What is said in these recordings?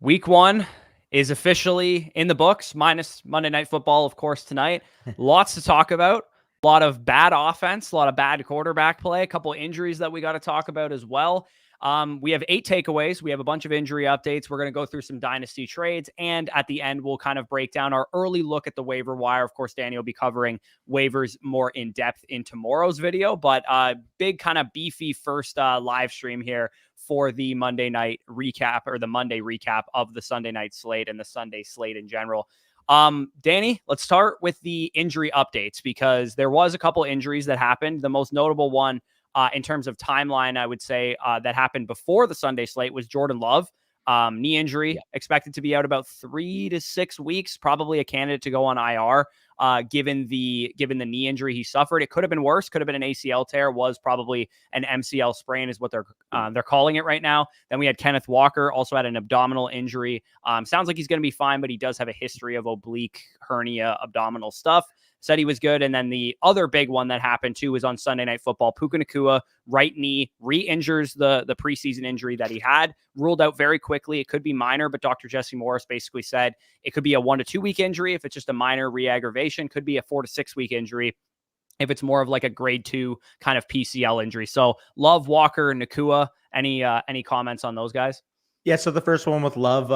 Week 1 is officially in the books, minus Monday Night Football, of course, tonight. Lots to talk about. A lot of bad offense, a lot of bad quarterback play, a couple injuries that we got to talk about as well. We have 8 takeaways. We have a bunch of injury updates. We're going to go through some dynasty trades. And at the end, we'll kind of break down our early look at the waiver wire. Of course, Danny will be covering waivers more in depth in tomorrow's video. But big kind of beefy first live stream here for the Monday night recap, or the Monday recap of the Sunday night slate and the Sunday slate in general. Danny, let's start with the injury updates, because there was a couple injuries that happened. The most notable one in terms of timeline, I would say, that happened before the Sunday slate was Jordan Love. Knee injury, expected to be out about 3 to 6 weeks, probably a candidate to go on IR, given the knee injury he suffered. It could have been worse, could have been an ACL tear, was probably an MCL sprain is what they're calling it right now. Then we had Kenneth Walker, also had an abdominal injury. Sounds like he's going to be fine, but he does have a history of oblique hernia abdominal stuff. Said he was good. And then the other big one that happened too was on Sunday Night Football. Puka Nacua, right knee, re-injures the preseason injury that he had, ruled out very quickly. It could be minor, but Dr. Jesse Morris basically said it could be a 1 to 2 week injury if it's just a minor re-aggravation, could be a 4 to 6 week injury if it's more of like a grade 2 kind of PCL injury. So Love, Walker, Nacua, any comments on those guys? Yeah, so the first one with Love,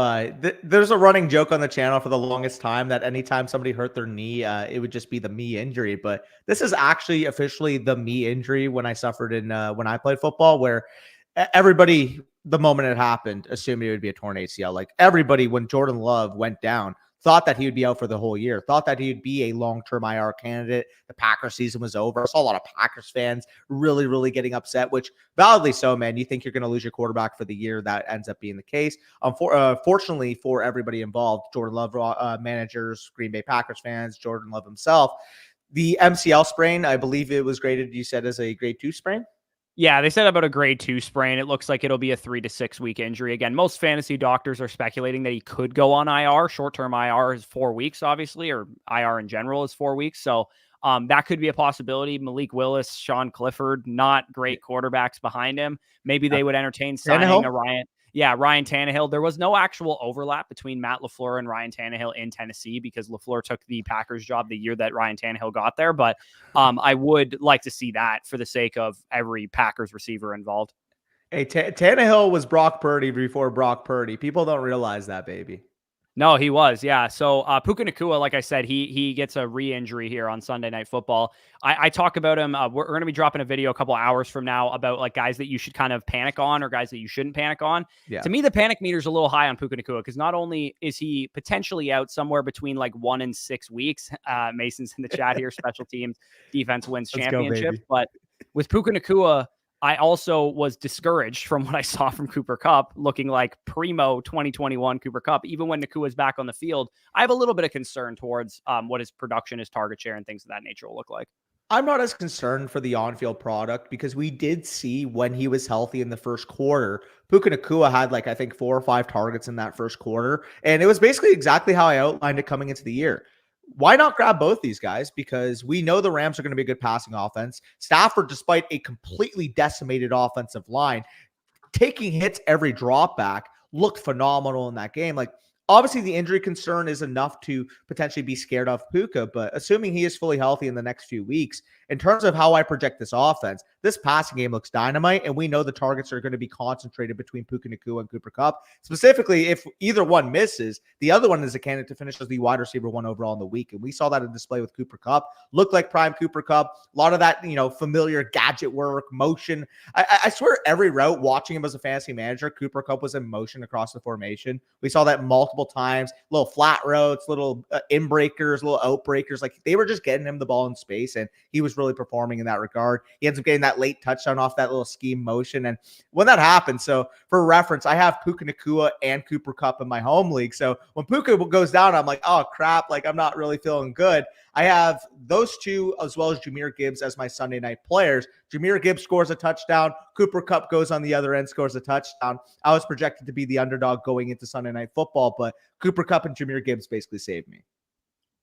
there's a running joke on the channel for the longest time that anytime somebody hurt their knee, it would just be the me injury. But this is actually officially the me injury when I suffered when I played football, where everybody, the moment it happened, assumed it would be a torn ACL. Like everybody, when Jordan Love went down, thought that he would be out for the whole year, thought that he would be a long-term IR candidate. The Packers season was over. I saw a lot of Packers fans really, really getting upset, which validly so, man. You think you're going to lose your quarterback for the year. That ends up being the case. Fortunately for everybody involved, Jordan Love managers, Green Bay Packers fans, Jordan Love himself, the MCL sprain, I believe it was graded, you said, as a grade 2 sprain? Yeah, they said about a grade 2 sprain. It looks like it'll be a 3 to 6 week injury. Again, most fantasy doctors are speculating that he could go on IR. Short-term IR is 4 weeks, obviously, or IR in general is 4 weeks. So that could be a possibility. Malik Willis, Sean Clifford, not great quarterbacks behind him. Maybe they would entertain signing a Ryan Tannehill. There was no actual overlap between Matt LaFleur and Ryan Tannehill in Tennessee, because LaFleur took the Packers job the year that Ryan Tannehill got there. But I would like to see that for the sake of every Packers receiver involved. Hey, Tannehill was Brock Purdy before Brock Purdy. People don't realize that, baby. No, he was. Yeah. So Puka Nacua, like I said, he gets a re-injury here on Sunday Night Football. I talk about him. We're going to be dropping a video a couple hours from now about like guys that you should kind of panic on or guys that you shouldn't panic on. Yeah. To me, the panic meter is a little high on Puka Nacua, because not only is he potentially out somewhere between like 1 and 6 weeks. Mason's in the chat here. Special teams defense wins championships. But with Puka Nacua, I also was discouraged from what I saw from Cooper Kupp, looking like primo 2021 Cooper Kupp. Even when Nakua is back on the field, I have a little bit of concern towards what his production, his target share, and things of that nature will look like. I'm not as concerned for the on-field product, because we did see when he was healthy in the first quarter, Puka Nacua had like, I think 4 or 5 targets in that first quarter. And it was basically exactly how I outlined it coming into the year. Why not grab both these guys? Because we know the Rams are going to be a good passing offense. Stafford, despite a completely decimated offensive line, taking hits every drop back, looked phenomenal in that game. Like, obviously the injury concern is enough to potentially be scared of Puka, but assuming he is fully healthy in the next few weeks, in terms of how I project this offense, this passing game looks dynamite, and we know the targets are going to be concentrated between Puka Nacua and Cooper Kupp. Specifically, if either one misses, the other one is a candidate to finish as the wide receiver 1 overall in the week, and we saw that in display with Cooper Kupp. Looked like prime Cooper Kupp. A lot of that, familiar gadget work, motion. I swear every route, watching him as a fantasy manager, Cooper Kupp was in motion across the formation. We saw that multiple times. Little flat routes, little in breakers, little out breakers. Like, they were just getting him the ball in space, and he was really performing in that regard. He ends up getting that late touchdown off that little scheme motion. And when that happens, so for reference, I have Puka Nacua and Cooper Kupp in my home league. So when Puka goes down, I'm like, oh crap, like I'm not really feeling good. I have those two as well as Jahmyr Gibbs as my Sunday night players. Jahmyr Gibbs scores a touchdown. Cooper Kupp goes on the other end, scores a touchdown. I was projected to be the underdog going into Sunday Night Football, but Cooper Kupp and Jahmyr Gibbs basically saved me.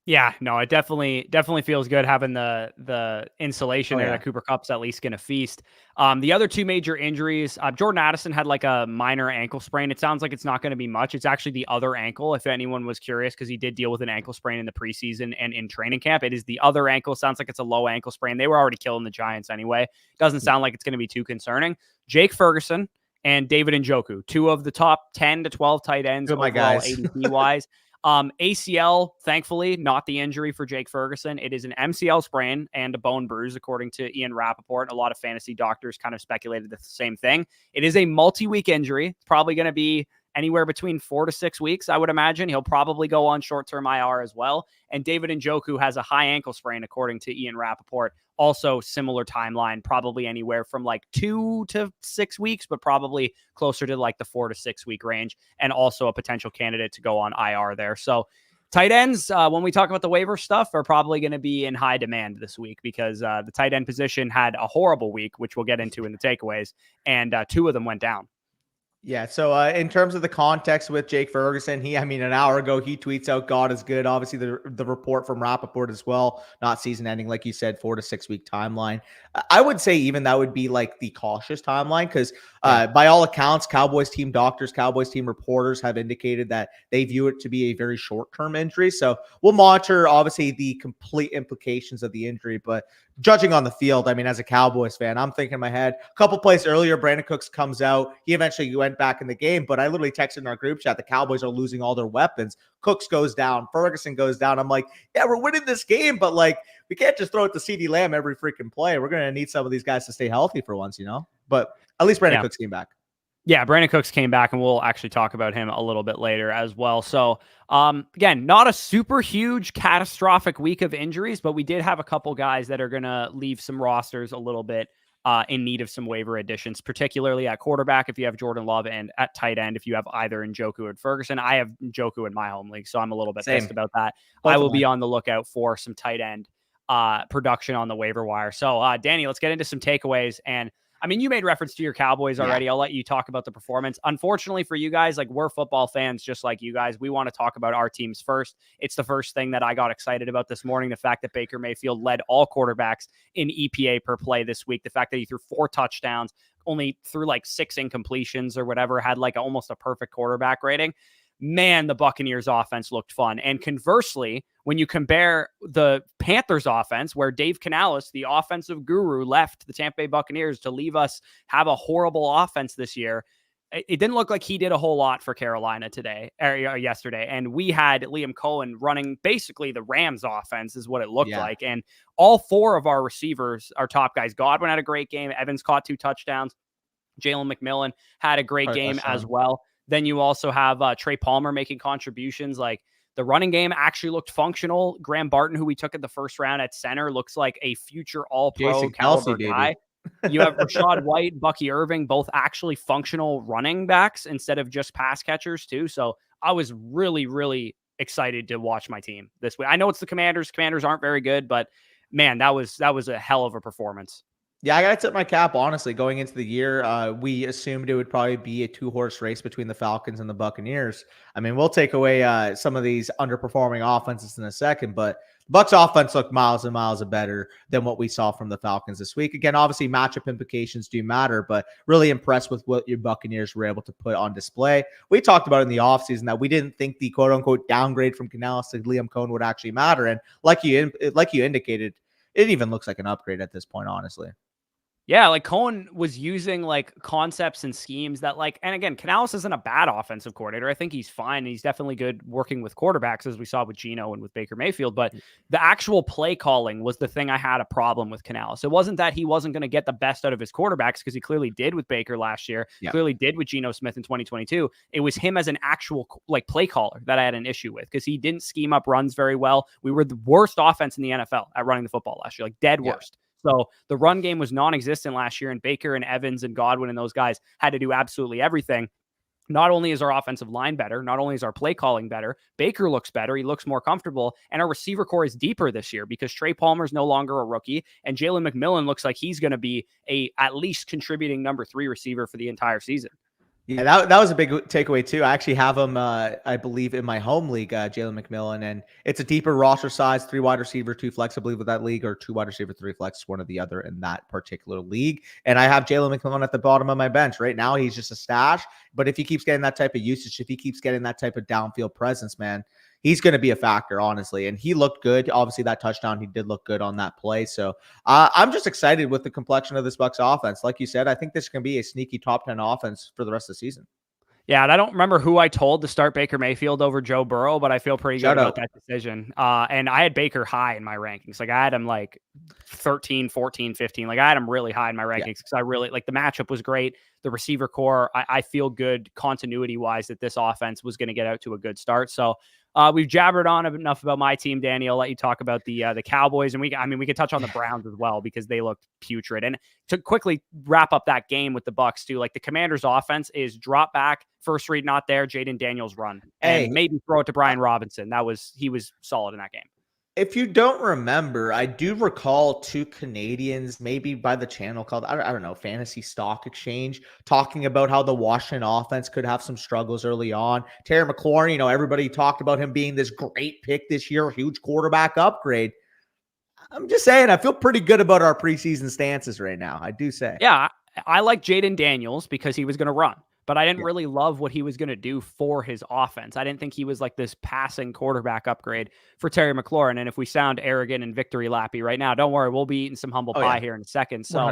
Yeah, no, it definitely feels good having the insulation there that Cooper Kupp's at least going to feast. The other two major injuries, Jordan Addison had like a minor ankle sprain. It sounds like it's not going to be much. It's actually the other ankle, if anyone was curious, because he did deal with an ankle sprain in the preseason and in training camp. It is the other ankle. Sounds like it's a low ankle sprain. They were already killing the Giants anyway. Doesn't sound like it's going to be too concerning. Jake Ferguson and David Njoku, two of the top 10 to 12 tight ends overall ADP wise. ACL, thankfully, not the injury for Jake Ferguson. It is an MCL sprain and a bone bruise, according to Ian Rappaport. A lot of fantasy doctors kind of speculated the same thing. It is a multi-week injury. It's probably going to be anywhere between 4 to 6 weeks, I would imagine. He'll probably go on short-term IR as well. And David Njoku has a high ankle sprain, according to Ian Rappaport. Also similar timeline, probably anywhere from like 2 to 6 weeks, but probably closer to like the 4 to 6 week range, and also a potential candidate to go on IR there. So tight ends, when we talk about the waiver stuff, are probably going to be in high demand this week because the tight end position had a horrible week, which we'll get into in the takeaways, and 2 of them went down. Yeah, so in terms of the context with Jake Ferguson, an hour ago, he tweets out, God is good. Obviously, the report from Rappaport as well, not season ending, like you said, 4 to 6 week timeline. I would say even that would be like the cautious timeline because by all accounts, Cowboys team doctors, Cowboys team reporters have indicated that they view it to be a very short-term injury. So we'll monitor, obviously, the complete implications of the injury, but judging on the field, as a Cowboys fan, I'm thinking in my head, a couple plays earlier, Brandon Cooks comes out. He eventually went back in the game, but I literally texted in our group chat, the Cowboys are losing all their weapons. Cooks goes down. Ferguson goes down. I'm like, yeah, we're winning this game, but like, we can't just throw it to CeeDee Lamb every freaking play. We're going to need some of these guys to stay healthy for once, But at least Brandon Cooks came back. Yeah, Brandon Cooks came back, and we'll actually talk about him a little bit later as well. So, again, not a super huge catastrophic week of injuries, but we did have a couple guys that are going to leave some rosters a little bit in need of some waiver additions, particularly at quarterback if you have Jordan Love, and at tight end if you have either Njoku or Ferguson. I have Njoku in my home league, so I'm a little bit pissed about that. I will be on the lookout for some tight end production on the waiver wire. So, Danny, let's get into some takeaways. And you made reference to your Cowboys already. I'll let you talk about the performance. Unfortunately for you guys, like, we're football fans just like you guys. We want to talk about our teams first. It's the first thing that I got excited about this morning, the fact that Baker Mayfield led all quarterbacks in EPA per play this week, the fact that he threw 4 touchdowns, only threw like 6 incompletions or whatever, had like almost a perfect quarterback rating. Man, the Buccaneers offense looked fun. And conversely, when you compare the Panthers offense, where Dave Canales, the offensive guru, left the Tampa Bay Buccaneers to leave us have a horrible offense this year, it didn't look like he did a whole lot for Carolina yesterday. And we had Liam Cohen running basically the Rams offense is what it looked like. And all 4 of our receivers, our top guys, Godwin had a great game. Evans caught 2 touchdowns. Jalen McMillan had a great game as well. Then you also have Trey Palmer making contributions. Like, the running game actually looked functional. Graham Barton, who we took in the first round at center, looks like a future all-pro caliber guy. You have Rashad White, Bucky Irving, both actually functional running backs instead of just pass catchers too. So I was really, really excited to watch my team this week. I know it's the Commanders. Commanders aren't very good, but man, that was a hell of a performance. Yeah, I got to tip my cap, honestly. Going into the year, we assumed it would probably be a 2-horse race between the Falcons and the Buccaneers. We'll take away some of these underperforming offenses in a second, but Bucs offense looked miles and miles better than what we saw from the Falcons this week. Again, obviously matchup implications do matter, but really impressed with what your Buccaneers were able to put on display. We talked about in the offseason that we didn't think the quote-unquote downgrade from Canales to Liam Cohen would actually matter, and like you indicated, it even looks like an upgrade at this point, honestly. Yeah, like Cohen was using like concepts and schemes that and again, Canales isn't a bad offensive coordinator. I think he's fine. He's definitely good working with quarterbacks, as we saw with Geno and with Baker Mayfield. But the actual play calling was the thing I had a problem with Canales. It wasn't that he wasn't going to get the best out of his quarterbacks, because he clearly did with Baker last year, clearly did with Geno Smith in 2022. It was him as an actual play caller that I had an issue with, because he didn't scheme up runs very well. We were the worst offense in the NFL at running the football last year, dead worst. So the run game was non-existent last year, and Baker and Evans and Godwin and those guys had to do absolutely everything. Not only is our offensive line better, not only is our play calling better, Baker looks better, he looks more comfortable, and our receiver core is deeper this year because Trey Palmer is no longer a rookie, and Jalen McMillan looks like he's going to be a at least contributing number 3 receiver for the entire season. Yeah, that was a big takeaway too. I actually have him, I believe, in my home league, Jalen McMillan, and it's a deeper roster size, 3 wide receiver, 2 flex, I believe, with that league, or 2 wide receiver, 3 flex, one or the other in that particular league. And I have Jalen McMillan at the bottom of my bench right now. He's just a stash, but if he keeps getting that type of usage, if he keeps getting that type of downfield presence, man, he's going to be a factor, honestly. And he looked good. Obviously, that touchdown, he did look good on that play. So I'm just excited with the complexion of this Bucs offense. Like you said, I think this can be a sneaky top 10 offense for the rest of the season. Yeah, and I don't remember who I told to start Baker Mayfield over Joe Burrow, but I feel pretty good about that decision. And I had Baker high in my rankings. Like I had him like 13, 14, 15. Like I had him really high in my rankings because I really like the matchup was great. The receiver core, I feel good continuity wise that this offense was going to get out to a good start. So we've jabbered on enough about my team, Danny. I'll let you talk about the Cowboys, and we could touch on the Browns as well because they looked putrid. And to quickly wrap up that game with the Bucs too, like the Commanders' offense is drop back, first read not there, Jaden Daniels run, and maybe throw it to Brian Robinson. He was solid in that game. If you don't remember, I do recall 2 Canadians, maybe by the channel called, I don't know, Fantasy Stock Exchange, talking about how the Washington offense could have some struggles early on. Terry McLaurin, everybody talked about him being this great pick this year, huge quarterback upgrade. I'm just saying, I feel pretty good about our preseason stances right now. I do say. Yeah, I like Jaden Daniels because he was going to run. But I didn't really love what he was going to do for his offense. I didn't think he was like this passing quarterback upgrade for Terry McLaurin. And if we sound arrogant and victory lappy right now, don't worry, we'll be eating some humble pie here in a second. So,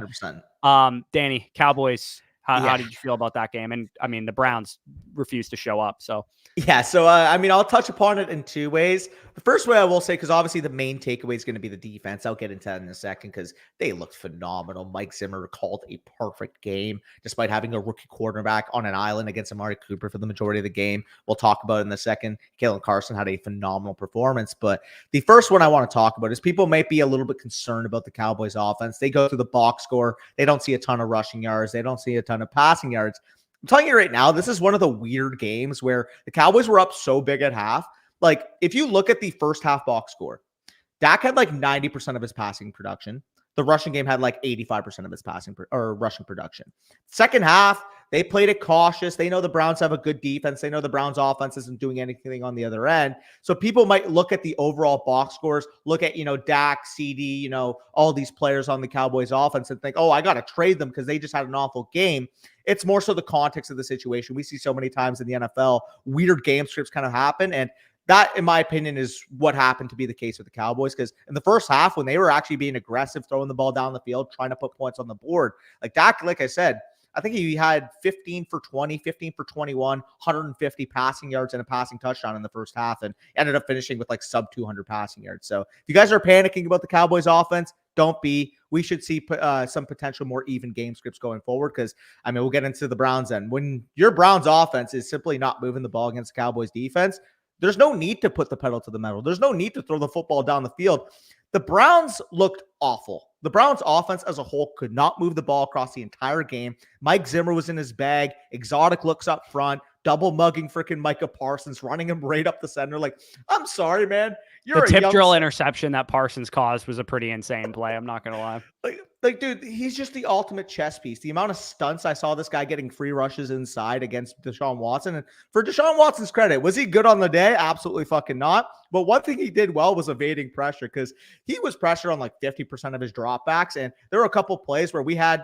100%. Danny, Cowboys, how did you feel about that game? And I mean, the Browns refused to show up. So, I'll touch upon it in 2 ways. The first way I will say, because obviously the main takeaway is going to be the defense. I'll get into that in a second because they looked phenomenal. Mike Zimmer called a perfect game despite having a rookie quarterback on an island against Amari Cooper for the majority of the game. We'll talk about it in a second. Kalen Carson had a phenomenal performance. But the first one I want to talk about is people might be a little bit concerned about the Cowboys offense. They go through the box score. They don't see a ton of rushing yards. They don't see a ton of passing yards. I'm telling you right now, this is one of the weird games where the Cowboys were up so big at half. Like, if you look at the first half box score, Dak had like 90% of his passing production. The rushing game had like 85% of his passing or rushing production. Second half, they played it cautious. They know the Browns have a good defense. They know the Browns offense isn't doing anything on the other end. So people might look at the overall box scores, look at, Dak, CD, all these players on the Cowboys offense and think, oh, I got to trade them because they just had an awful game. It's more so the context of the situation. We see so many times in the NFL, weird game scripts kind of happen. And that, in my opinion, is what happened to be the case with the Cowboys. Because in the first half, when they were actually being aggressive, throwing the ball down the field, trying to put points on the board, like Dak, like I said, I think he had 15 for 20, 15 for 21, 150 passing yards and a passing touchdown in the first half, and ended up finishing with like sub 200 passing yards. So if you guys are panicking about the Cowboys offense, don't be. We should see some potential more even game scripts going forward because, we'll get into the Browns then. When your Browns offense is simply not moving the ball against the Cowboys defense, there's no need to put the pedal to the metal. There's no need to throw the football down the field. The Browns looked awful. The Browns offense as a whole could not move the ball across the entire game. Mike Zimmer was in his bag. Exotic looks up front, double mugging freaking Micah Parsons, running him right up the center. Like, I'm sorry, man. The tip drill interception that Parsons caused was a pretty insane play. I'm not going to lie. Like, dude, he's just the ultimate chess piece. The amount of stunts I saw this guy getting free rushes inside against Deshaun Watson. And for Deshaun Watson's credit, was he good on the day? Absolutely fucking not. But one thing he did well was evading pressure because he was pressured on like 50% of his dropbacks. And there were a couple plays where we had,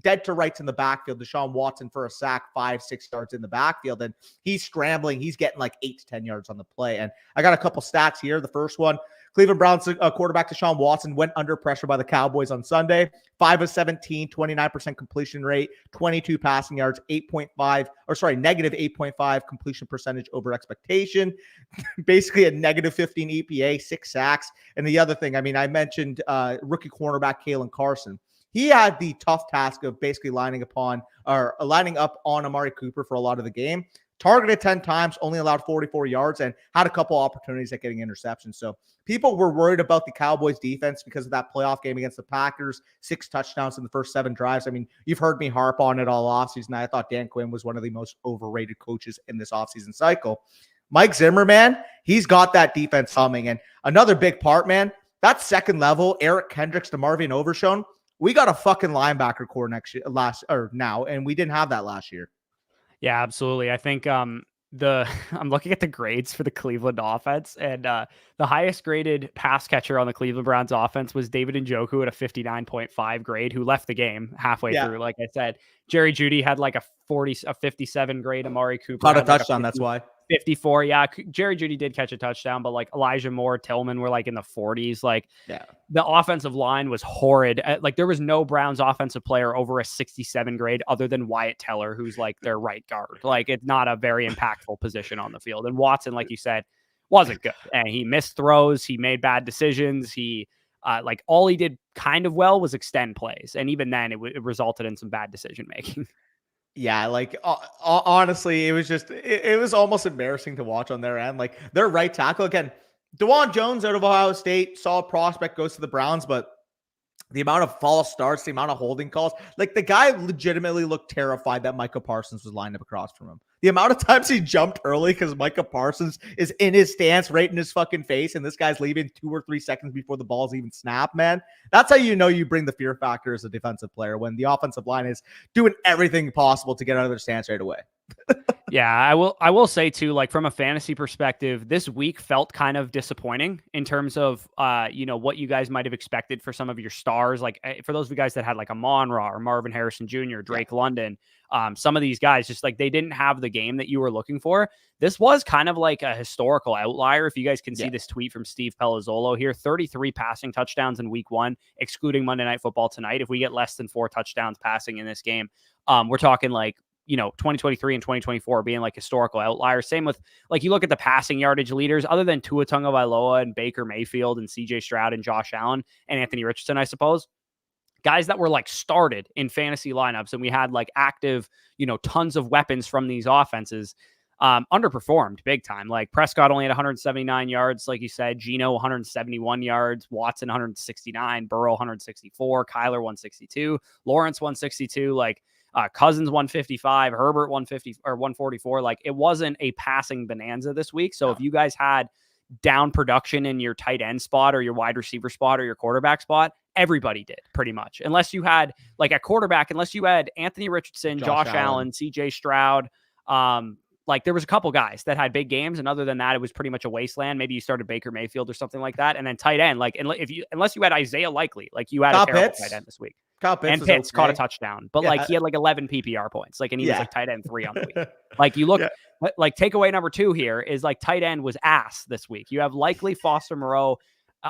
dead to rights in the backfield. Deshaun Watson for a sack, 5-6 yards in the backfield. And he's scrambling. He's getting like 8 to 10 yards on the play. And I got a couple stats here. The first one, Cleveland Browns quarterback Deshaun Watson went under pressure by the Cowboys on Sunday. 5 of 17, 29% completion rate, 22 passing yards, negative 8.5 completion percentage over expectation. Basically a negative 15 EPA, 6 sacks. And the other thing, I mentioned rookie cornerback Kalen Carson. He had the tough task of basically lining up on Amari Cooper for a lot of the game. Targeted 10 times, only allowed 44 yards, and had a couple opportunities at getting interceptions. So people were worried about the Cowboys defense because of that playoff game against the Packers, 6 touchdowns in the first 7 drives. You've heard me harp on it all offseason. I thought Dan Quinn was one of the most overrated coaches in this offseason cycle. Mike Zimmer, man, he's got that defense humming. And another big part, man, that second level, Eric Kendricks to Marvin Overshown, we got a fucking linebacker core now, and we didn't have that last year. Yeah, absolutely. I think the I'm looking at the grades for the Cleveland offense, and the highest graded pass catcher on the Cleveland Browns offense was David Njoku at a 59.5 grade, who left the game halfway Yeah, through. Like I said, Jerry Jeudy had like a 57 grade. Amari Cooper caught a had like a touchdown. That's why. 54. Yeah, Jerry Jeudy did catch a touchdown, but like Elijah Moore, Tillman were like in the 40s. Like Yeah. the offensive line was horrid. Like there was no Browns offensive player over a 67 grade other than Wyatt Teller, who's like their right guard. Like it's not a very impactful position on the field. And Watson, like you said, wasn't good. And he missed throws. He made bad decisions. He like all he did kind of well was extend plays. And even then it resulted in some bad decision making. Yeah, like honestly, it was just it was almost embarrassing to watch on their end. Like their right tackle again, DeJuan Jones out of Ohio State, solid prospect, goes to the Browns, but the amount of false starts, the amount of holding calls, like the guy legitimately looked terrified that Micah Parsons was lined up across from him. The amount of times he jumped early because Micah Parsons is in his stance right in his fucking face, and this guy's leaving 2 or 3 seconds before the ball's even snapped, man. That's how you know you bring the fear factor as a defensive player, when the offensive line is doing everything possible to get out of their stance right away. Yeah, I will say too, like from a fantasy perspective, this week felt kind of disappointing in terms of what you guys might have expected for some of your stars. Like for those of you guys that had like a Monra or Marvin Harrison Jr., Drake London, some of these guys just like they didn't have the game that you were looking for. This was kind of like a historical outlier. If you guys can see this tweet from Steve Palazzolo here, 33 passing touchdowns in week 1, excluding Monday Night Football tonight. If we get less than 4 touchdowns passing in this game, we're talking like 2023 and 2024 being like historical outliers. Same with like you look at the passing yardage leaders, other than Tua Tagovailoa and Baker Mayfield and CJ Stroud and Josh Allen and Anthony Richardson, I suppose. Guys that were like started in fantasy lineups and we had like active, tons of weapons from these offenses, underperformed big time. Like Prescott only had 179 yards, like you said, Geno 171 yards, Watson 169, Burrow 164, Kyler 162, Lawrence 162, like Cousins 155, Herbert 150 or 144. Like it wasn't a passing bonanza this week. So if you guys had down production in your tight end spot or your wide receiver spot or your quarterback spot, everybody did pretty much. Unless you had like a quarterback, unless you had Anthony Richardson, Josh Allen, CJ Stroud, like there was a couple guys that had big games, and other than that, it was pretty much a wasteland. Maybe you started Baker Mayfield or something like that, and then tight end, like unless you had Isaiah Likely, like you had a terrible tight end this week. And Pitts caught a touchdown, but like he had like 11 PPR points, like and he was like tight end 3 on the week. Like you look, like takeaway number 2 here is like tight end was ass this week. You have Likely, Foster Moreau,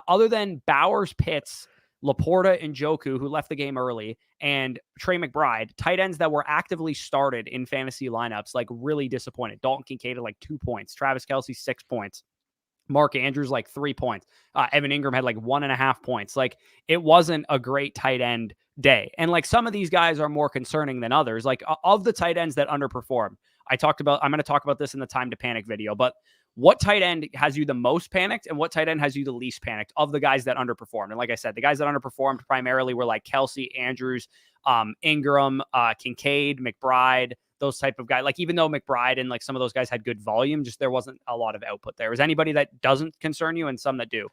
other than Bowers, Pitts, Laporta, and Njoku, who left the game early, and Trey McBride, tight ends that were actively started in fantasy lineups, like really disappointed. Dalton Kincaid had like 2 points, Travis Kelce 6 points, Mark Andrews like 3 points, Evan Ingram had like 1.5 points. Like it wasn't a great tight end day. And like some of these guys are more concerning than others. Like of the tight ends that underperformed, I'm going to talk about this in the Time to Panic video, but what tight end has you the most panicked and what tight end has you the least panicked of the guys that underperformed? And like I said, the guys that underperformed primarily were like Kelce, Andrews, Ingram, Kincaid, McBride, those type of guys. Like even though McBride and like some of those guys had good volume, just there wasn't a lot of output there. Is anybody that doesn't concern you and some that do?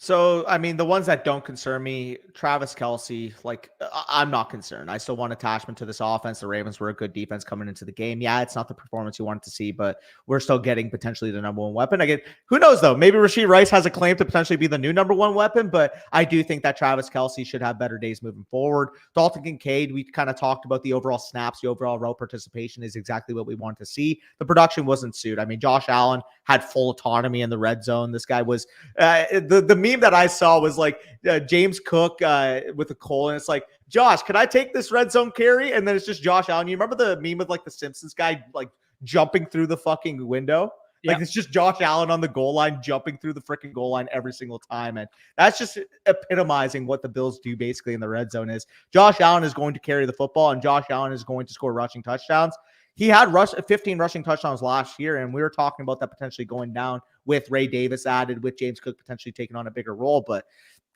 So, I mean, the ones that don't concern me, Travis Kelce, like, I'm not concerned. I still want attachment to this offense. The Ravens were a good defense coming into the game. Yeah, it's not the performance you wanted to see, but we're still getting potentially the number 1 weapon. Again, who knows, though? Maybe Rashee Rice has a claim to potentially be the new number 1 weapon, but I do think that Travis Kelce should have better days moving forward. Dalton Kincaid, we kind of talked about the overall snaps, the overall route participation is exactly what we want to see. The production wasn't suited. I mean, Josh Allen had full autonomy in the red zone. This guy was the meme that I saw was like James Cook with a Cole, and it's like, Josh, can I take this red zone carry? And then it's just Josh Allen. You remember the meme with like the Simpsons guy like jumping through the fucking window? Like it's just Josh Allen on the goal line, jumping through the freaking goal line every single time. And that's just epitomizing what the Bills do basically in the red zone is Josh Allen is going to carry the football and Josh Allen is going to score rushing touchdowns. He had 15 rushing touchdowns last year, and we were talking about that potentially going down with Ray Davis added, with James Cook potentially taking on a bigger role. But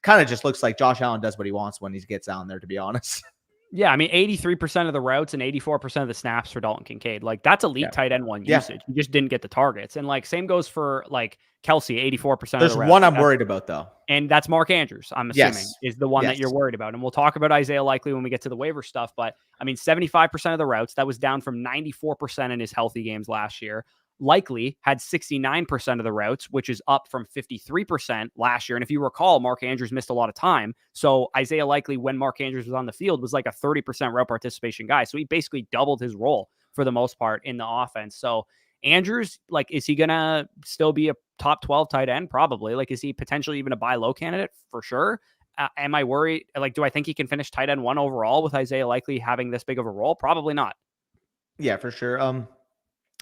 kind of just looks like Josh Allen does what he wants when he gets down there, to be honest. Yeah, I mean, 83% of the routes and 84% of the snaps for Dalton Kincaid. Like, that's elite tight end one usage. He just didn't get the targets. And like, same goes for like Kelsey, 84% of There's the routes. one I'm worried about though. And that's Mark Andrews, I'm assuming, is the one that you're worried about. And we'll talk about Isaiah Likely when we get to the waiver stuff. But I mean, 75% of the routes, that was down from 94% in his healthy games last year. Likely had 69% of the routes, which is up from 53% last year. And if you recall, Mark Andrews missed a lot of time. So Isaiah Likely, when Mark Andrews was on the field, was like a 30% route participation guy. So he basically doubled his role for the most part in the offense. So Andrews, like, is he going to still be a top 12 tight end? Probably. Like, is he potentially even a buy low candidate? For sure. Am I worried? Like, do I think he can finish tight end 1 overall with Isaiah Likely having this big of a role? Probably not. Yeah, for sure.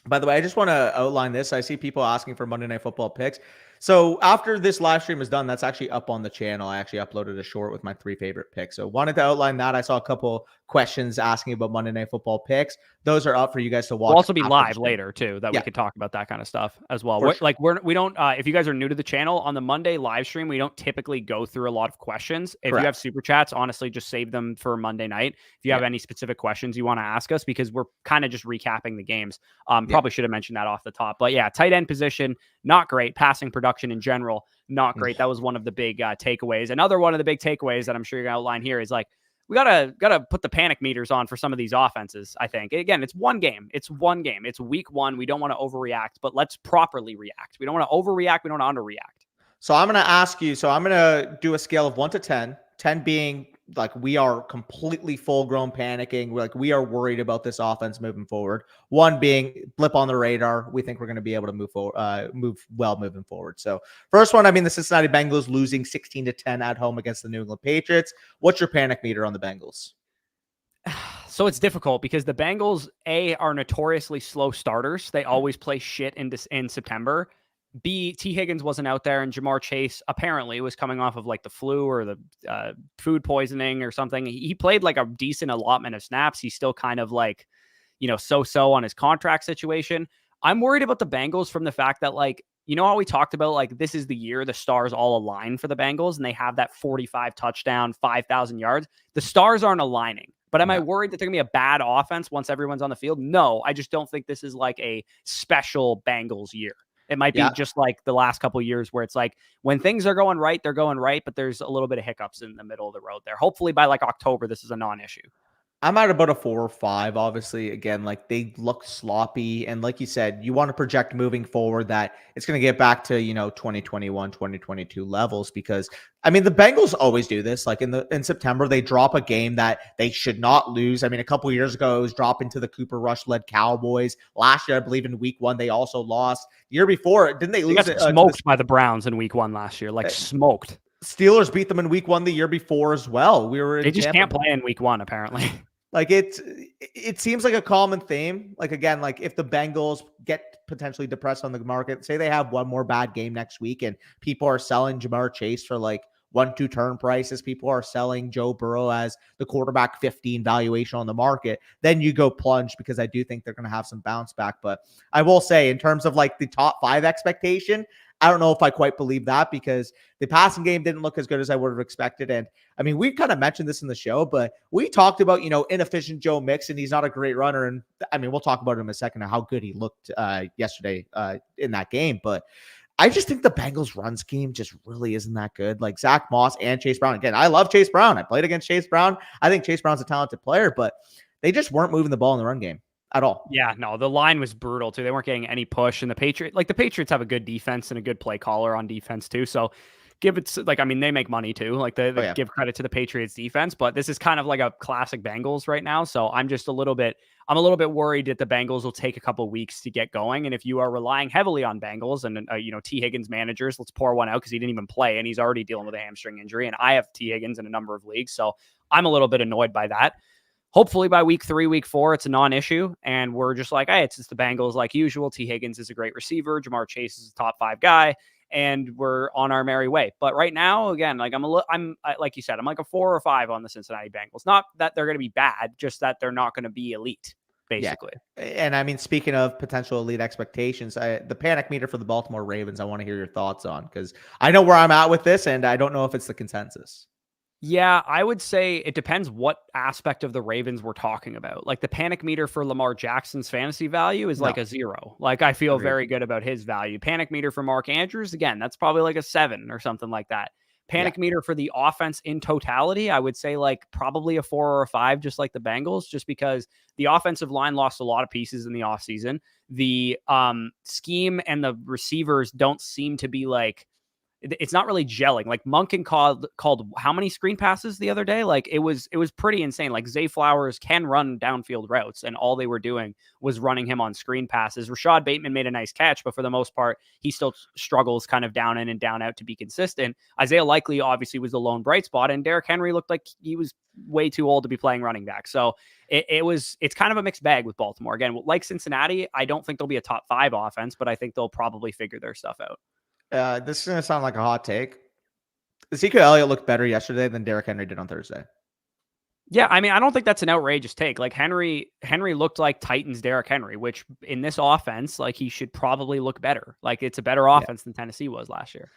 By the way, I just want to outline this. I see people asking for Monday Night Football picks. So after this live stream is done, that's actually up on the channel. I actually uploaded a short with my 3 favorite picks. So wanted to outline that. I saw a couple questions asking about Monday Night Football picks. Those are up for you guys to watch. We'll also be live later too, that we could talk about that kind of stuff as well. We don't, if you guys are new to the channel, on the Monday live stream, we don't typically go through a lot of questions. If you have super chats, honestly, just save them for Monday night. If you have any specific questions you want to ask us, because we're kind of just recapping the games. Probably should have mentioned that off the top, but yeah, tight end position, not great. Passing production in general, not great. That was one of the big takeaways. Another one of the big takeaways that I'm sure you're going to outline here is like, we gotta put the panic meters on for some of these offenses. I think, again, it's one game. It's week 1. We don't want to overreact, but let's properly react. We don't want to overreact. We don't want to underreact. So I'm going to ask you. So I'm going to do a scale of 1 to 10. 10 being like we are completely full grown panicking. We are worried about this offense moving forward. 1 being blip on the radar. We think we're going to be able to move forward, moving forward. So first one, I mean, the Cincinnati Bengals losing 16-10 at home against the New England Patriots. What's your panic meter on the Bengals? So it's difficult because the Bengals, are notoriously slow starters. They always play shit in September. B, T. Higgins wasn't out there, and Jamar Chase apparently was coming off of like the flu or the food poisoning or something. He played like a decent allotment of snaps. He's still kind of like, so-so on his contract situation. I'm worried about the Bengals from the fact that, like, how we talked about, like, this is the year the stars all align for the Bengals, and they have that 45 touchdown, 5,000 yards. The stars aren't aligning. But am I worried that they're going to be a bad offense once everyone's on the field? No, I just don't think this is like a special Bengals year. It might be just like the last couple of years where it's like when things are going right, they're going right, but there's a little bit of hiccups in the middle of the road there. Hopefully by like October, this is a non-issue. I'm at about a 4 or 5. Obviously, again, like they look sloppy. And like you said, you want to project moving forward that it's going to get back to, 2021, 2022 levels, because I mean, the Bengals always do this. Like in September, they drop a game that they should not lose. I mean, a couple of years ago, it was dropping to the Cooper Rush led Cowboys. Last year, I believe in week 1, they also lost. The year before, didn't they lose? They got smoked by the Browns in week 1 last year, like smoked. Steelers beat them in week 1 the year before as well. They just can't play in week 1, apparently. Like it seems like a common theme. Like, again, like if the Bengals get potentially depressed on the market, say they have one more bad game next week and people are selling Jamar Chase for like 1-2 turn prices, people are selling Joe Burrow as the quarterback 15 valuation on the market, then you go plunge, because I do think they're going to have some bounce back. But I will say, in terms of like the top 5 expectation, I don't know if I quite believe that, because the passing game didn't look as good as I would have expected. And I mean, we kind of mentioned this in the show, but we talked about, inefficient Joe Mixon. He's not a great runner. And I mean, we'll talk about him in a second, how good he looked yesterday in that game. But I just think the Bengals run scheme just really isn't that good. Like Zach Moss and Chase Brown. Again, I love Chase Brown. I played against Chase Brown. I think Chase Brown's a talented player, but they just weren't moving the ball in the run game at all. Yeah, no, the line was brutal too. They weren't getting any push, and the Patriots have a good defense and a good play caller on defense too. So they make money too. Like they give credit to the Patriots defense, but this is kind of like a classic Bengals right now. So I'm a little bit worried that the Bengals will take a couple of weeks to get going. And if you are relying heavily on Bengals and, T. Higgins managers, let's pour one out because he didn't even play and he's already dealing with a hamstring injury. And I have T. Higgins in a number of leagues. So I'm a little bit annoyed by that. Hopefully by week 3, week 4, it's a non-issue. And we're just like, hey, it's just the Bengals like usual. T. Higgins is a great receiver. Jamar Chase is a top 5 guy. And we're on our merry way. But right now, again, like like you said, I'm like a 4 or 5 on the Cincinnati Bengals. Not that they're going to be bad, just that they're not going to be elite, basically. Yeah. And I mean, speaking of potential elite expectations, the panic meter for the Baltimore Ravens, I want to hear your thoughts on, because I know where I'm at with this, and I don't know if it's the consensus. Yeah, I would say it depends what aspect of the Ravens we're talking about. Like the panic meter for Lamar Jackson's fantasy value is like No, a 0. Like I feel agreed. very good about his value. Panic meter for Mark Andrews, again, that's probably like a 7 or something like that. Yeah. Panic meter for the offense in totality, I would say like probably a 4 or a 5, just like the Bengals, just because the offensive line lost a lot of pieces in the offseason. The scheme and the receivers don't seem to be like, it's not really gelling. Like Monken called how many screen passes the other day? Like it was pretty insane. Like Zay Flowers can run downfield routes, and all they were doing was running him on screen passes. Rashad Bateman made a nice catch, but for the most part, he still struggles kind of down in and down out to be consistent. Isaiah Likely obviously was the lone bright spot, and Derrick Henry looked like he was way too old to be playing running back. So it's kind of a mixed bag with Baltimore. Again, like Cincinnati, I don't think they'll be a top 5 offense, but I think they'll probably figure their stuff out. This is gonna sound like a hot take. Ezekiel Elliott looked better yesterday than Derrick Henry did on Thursday. Yeah, I mean, I don't think that's an outrageous take. Like Henry looked like Titans Derrick Henry, which in this offense, like he should probably look better. Like it's a better offense than Tennessee was last year.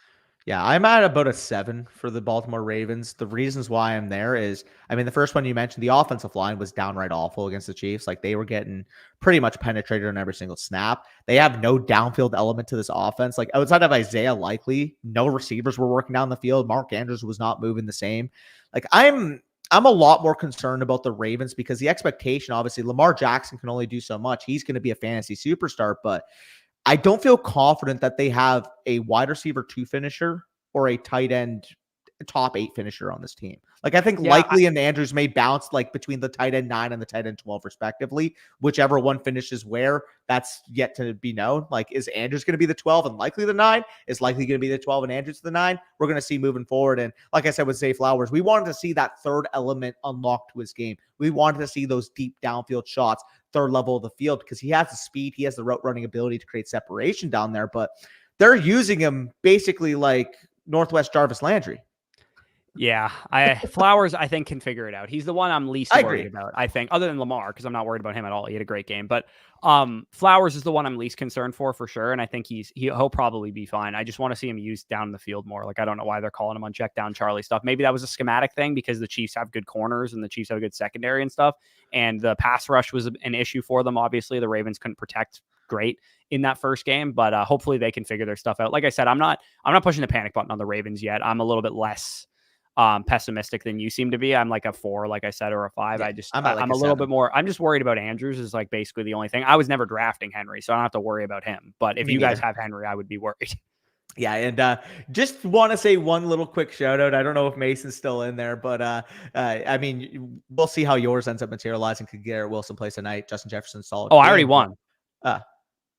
Yeah, I'm at about a 7 for the Baltimore Ravens. The reasons why I'm there is, I mean, the first one you mentioned, the offensive line was downright awful against the Chiefs. Like they were getting pretty much penetrated on every single snap. They have no downfield element to this offense. Like outside of Isaiah Likely, no receivers were working down the field. Mark Andrews was not moving the same. Like I'm a lot more concerned about the Ravens because the expectation, obviously, Lamar Jackson can only do so much. He's going to be a fantasy superstar, but I don't feel confident that they have a wide receiver 2 finisher or a tight end top 8 finisher on this team. Like I think Likely and Andrews may bounce like between the tight end 9 and the tight end 12 respectively. Whichever one finishes where, that's yet to be known. Like is Andrews going to be the 12 and Likely the 9? Is Likely going to be the 12 and Andrews the 9? We're going to see moving forward. And like I said with Zay Flowers, we wanted to see that third element unlocked to his game. We wanted to see those deep downfield shots, third level of the field, because he has the speed, he has the route running ability to create separation down there, but they're using him basically like Northwest Jarvis Landry. Yeah, Flowers, I think, can figure it out. He's the one I'm least worried about, I think, other than Lamar, because I'm not worried about him at all. He had a great game. But Flowers is the one I'm least concerned for sure. And I think he'll probably be fine. I just want to see him used down in the field more. Like, I don't know why they're calling him on check down Charlie stuff. Maybe that was a schematic thing because the Chiefs have good corners and the Chiefs have a good secondary and stuff. And the pass rush was an issue for them. Obviously, the Ravens couldn't protect great in that first game, but hopefully they can figure their stuff out. Like I said, I'm not pushing the panic button on the Ravens yet. I'm a little bit less pessimistic than you seem to be. I'm like a 4, like I said, or a 5. Yeah, I'm a little bit more. I'm just worried about Andrews is like basically the only thing. I was never drafting Henry, so I don't have to worry about him. But if you guys have Henry, I would be worried. Yeah, and just want to say one little quick shout out. I don't know if Mason's still in there, but I mean, we'll see how yours ends up materializing. Could Garrett Wilson plays tonight? Justin Jefferson solid. Oh, I already won.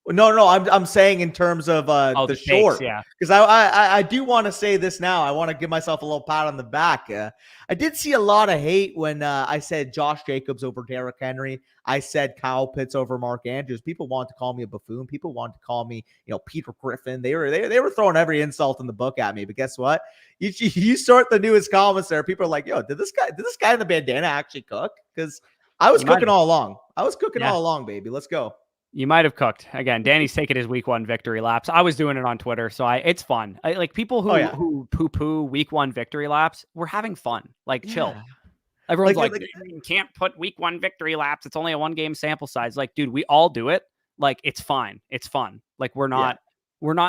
No, I'm saying in terms of the short, yeah. Because I do want to say this now. I want to give myself a little pat on the back. I did see a lot of hate when I said Josh Jacobs over Derrick Henry. I said Kyle Pitts over Mark Andrews. People wanted to call me a buffoon. People wanted to call me, Peter Griffin. They were throwing every insult in the book at me. But guess what? You sort the newest comments there. People are like, "Yo, did this guy in the bandana actually cook?" Because I was cooking all along. All along, baby. Let's go. You might have cooked. Again, Danny's taking his week 1 victory laps. I was doing it on Twitter, so it's fun. Like people who poo-poo week 1 victory laps, we're having fun. Like, chill. Everyone's like, you can't put week 1 victory laps. It's only a 1-game sample size. Like, dude, we all do it. Like, it's fine. It's fun. Like, we're not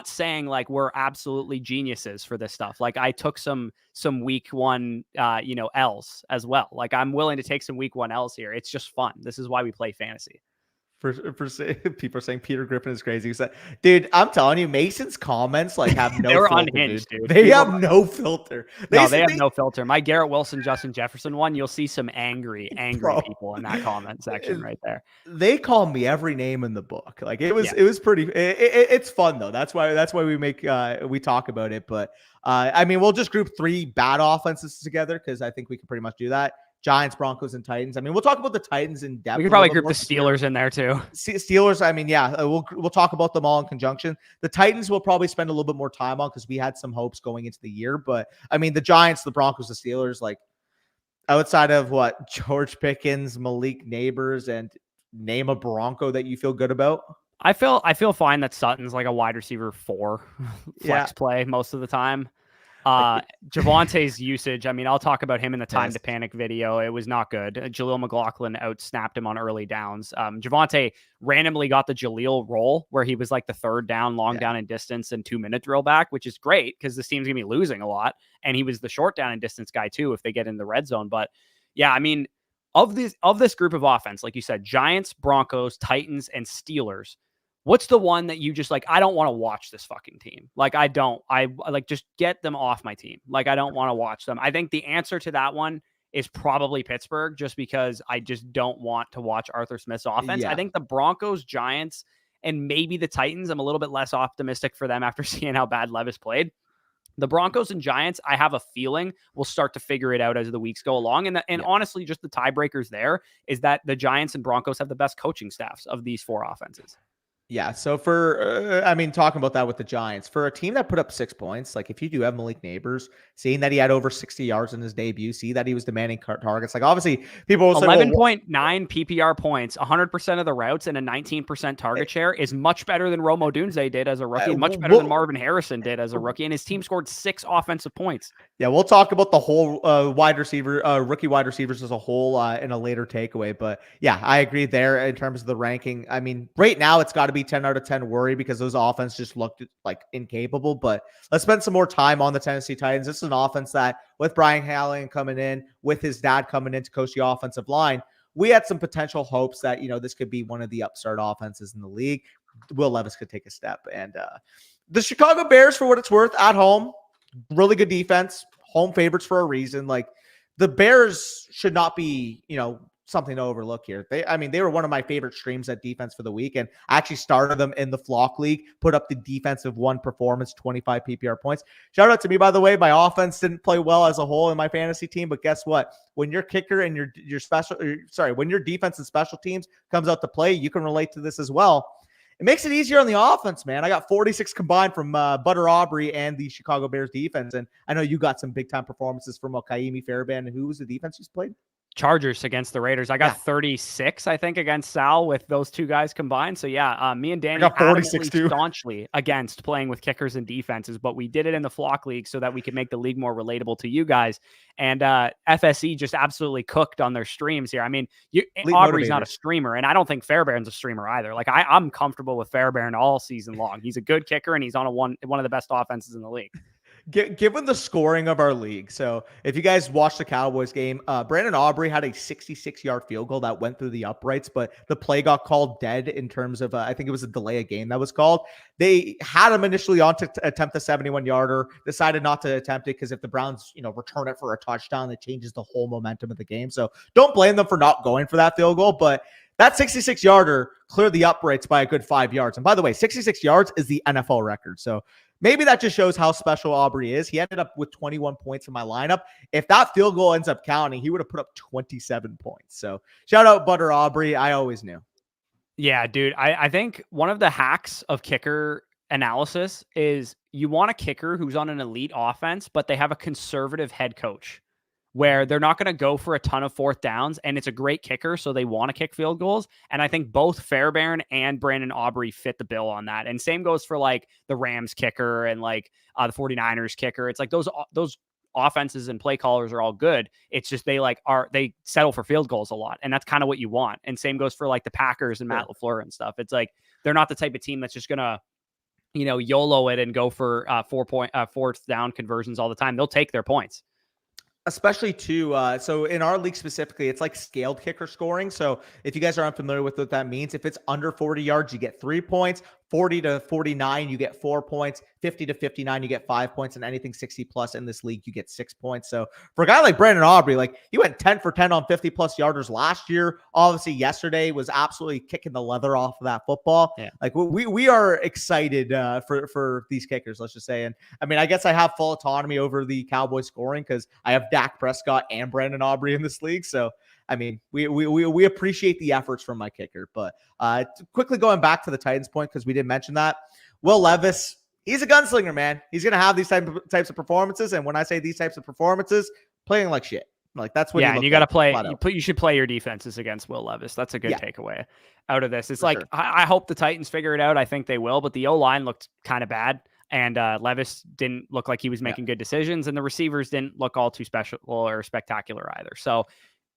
saying like we're absolutely geniuses for this stuff. Like, I took some week 1, L's as well. Like, I'm willing to take some week 1 L's here. It's just fun. This is why we play fantasy. For people are saying Peter Griffin is crazy. Dude, I'm telling you, Mason's comments like have no They're filter, unhinged, dude. They have no filter. They have no filter. My Garrett Wilson, Justin Jefferson one, you'll see some angry people in that comment section right there. They call me every name in the book. Like it was pretty. It's fun though. That's why we talk about it. But I mean, we'll just group 3 bad offenses together because I think we can pretty much do that. Giants, Broncos, and Titans. I mean, we'll talk about the Titans in depth. We could probably group the Steelers in there too. Steelers, I mean, yeah, we'll talk about them all in conjunction. The Titans we'll probably spend a little bit more time on because we had some hopes going into the year. But I mean, the Giants, the Broncos, the Steelers, like outside of what George Pickens, Malik Neighbors, and name a Bronco that you feel good about. I feel fine that Sutton's like a wide receiver 4 flex play most of the time. Javante's usage, I mean, I'll talk about him in the time to Yes. panic video. It was not good. Jaleel McLaughlin outsnapped him on early downs. Javante randomly got the Jaleel roll where he was like the third down, long down and distance and 2-minute drill back, which is great because this team's gonna be losing a lot. And he was the short down and distance guy too if they get in the red zone. But yeah, I mean, of this group of offense, like you said, Giants, Broncos, Titans, and Steelers. What's the one that you just like, I don't want to watch this fucking team? Like, I like, just get them off my team. Like, I don't want to watch them. I think the answer to that one is probably Pittsburgh, just because I just don't want to watch Arthur Smith's offense. Yeah. I think the Broncos, Giants, and maybe the Titans, I'm a little bit less optimistic for them after seeing how bad Levis played. The Broncos and Giants, I have a feeling will start to figure it out as the weeks go along. And honestly, just the tiebreakers there is that the Giants and Broncos have the best coaching staffs of these four offenses. Yeah. So for, I mean, talking about that with the Giants, for a team that put up 6 points, like if you do have Malik Neighbors, seeing that he had over 60 yards in his debut, see that he was demanding targets, like obviously people will say 11.9 PPR points, 100% of the routes, and a 19% target share is much better than Rome Odunze did as a rookie, much better than Marvin Harrison did as a rookie, and his team scored 6 offensive points. Yeah, we'll talk about the whole rookie wide receivers as a whole in a later takeaway. But yeah, I agree there in terms of the ranking. I mean, right now it's got to be 10 out of 10 worry because those offense just looked like incapable. But let's spend some more time on the Tennessee Titans. This is an offense that with Brian Halligan coming in, with his dad coming in to coach the offensive line, we had some potential hopes that, you know, this could be one of the upstart offenses in the league. Will Levis could take a step. And the Chicago Bears, for what it's worth, at home, really good defense, home favorites for a reason. Like the Bears should not be, you know, something to overlook here. They were one of my favorite streams at defense for the week. And I actually started them in the Flock League, put up the defensive one performance, 25 PPR points. Shout out to me, by the way. My offense didn't play well as a whole in my fantasy team, but guess what? When your kicker and when your defense and special teams comes out to play, you can relate to this as well. It makes it easier on the offense, man. I got 46 combined from Butter Aubrey and the Chicago Bears defense. And I know you got some big-time performances from Kaimi Fairbairn. Who was the defense he's played? Chargers against the Raiders. I got 36, I think, against Sal with those two guys combined. So yeah, me and Danny got 46 too. Staunchly against playing with kickers and defenses, but we did it in the Flock League so that we could make the league more relatable to you guys. And FSE just absolutely cooked on their streams here. I mean, Aubrey's not a streamer, and I don't think Fairbairn's a streamer either. Like I'm comfortable with Fairbairn all season long. He's a good kicker, and he's on one of the best offenses in the league. Given the scoring of our league, so if you guys watched the Cowboys game, Brandon Aubrey had a 66-yard field goal that went through the uprights, but the play got called dead in terms of, I think it was a delay of game that was called. They had him initially on to attempt the 71-yarder, decided not to attempt it because if the Browns, you know, return it for a touchdown, it changes the whole momentum of the game. So don't blame them for not going for that field goal, but that 66-yarder cleared the uprights by a good 5 yards. And by the way, 66 yards is the NFL record. So maybe that just shows how special Aubrey is. He ended up with 21 points in my lineup. If that field goal ends up counting, he would have put up 27 points. So shout out Butter Aubrey. I always knew. Yeah, dude. I think one of the hacks of kicker analysis is you want a kicker who's on an elite offense, but they have a conservative head coach where they're not going to go for a ton of fourth downs, and it's a great kicker, so they want to kick field goals. And I think both Fairbairn and Brandon Aubrey fit the bill on that. And same goes for like the Rams kicker and like the 49ers kicker. It's like those offenses and play callers are all good. It's just they settle for field goals a lot, and that's kind of what you want. And same goes for like the Packers and Matt LaFleur and stuff. It's like they're not the type of team that's just going to, you know, YOLO it and go for fourth down conversions all the time. They'll take their points. Especially too, so in our league specifically, it's like scaled kicker scoring. So if you guys are unfamiliar with what that means, if it's under 40 yards, you get 3 points. 40 to 49, you get 4 points. 50 to 59, you get 5 points. And anything 60 plus in this league, you get 6 points. So for a guy like Brandon Aubrey, like he went 10 for 10 on 50 plus yarders last year. Obviously, yesterday was absolutely kicking the leather off of that football. Yeah. Like we are excited for these kickers, let's just say. And I mean, I guess I have full autonomy over the Cowboys scoring because I have Dak Prescott and Brandon Aubrey in this league. So I mean, we appreciate the efforts from my kicker. But quickly going back to the Titans point, because we didn't mention that, Will Levis, he's a gunslinger, man. He's going to have these types of performances. And when I say these types of performances, playing like shit. Like that's what. Yeah, and you got to play. You should play your defenses against Will Levis. That's a good takeaway out of this. It's like I hope the Titans figure it out. I think they will, but the O-line looked kind of bad. And Levis didn't look like he was making good decisions, and the receivers didn't look all too special or spectacular either. So,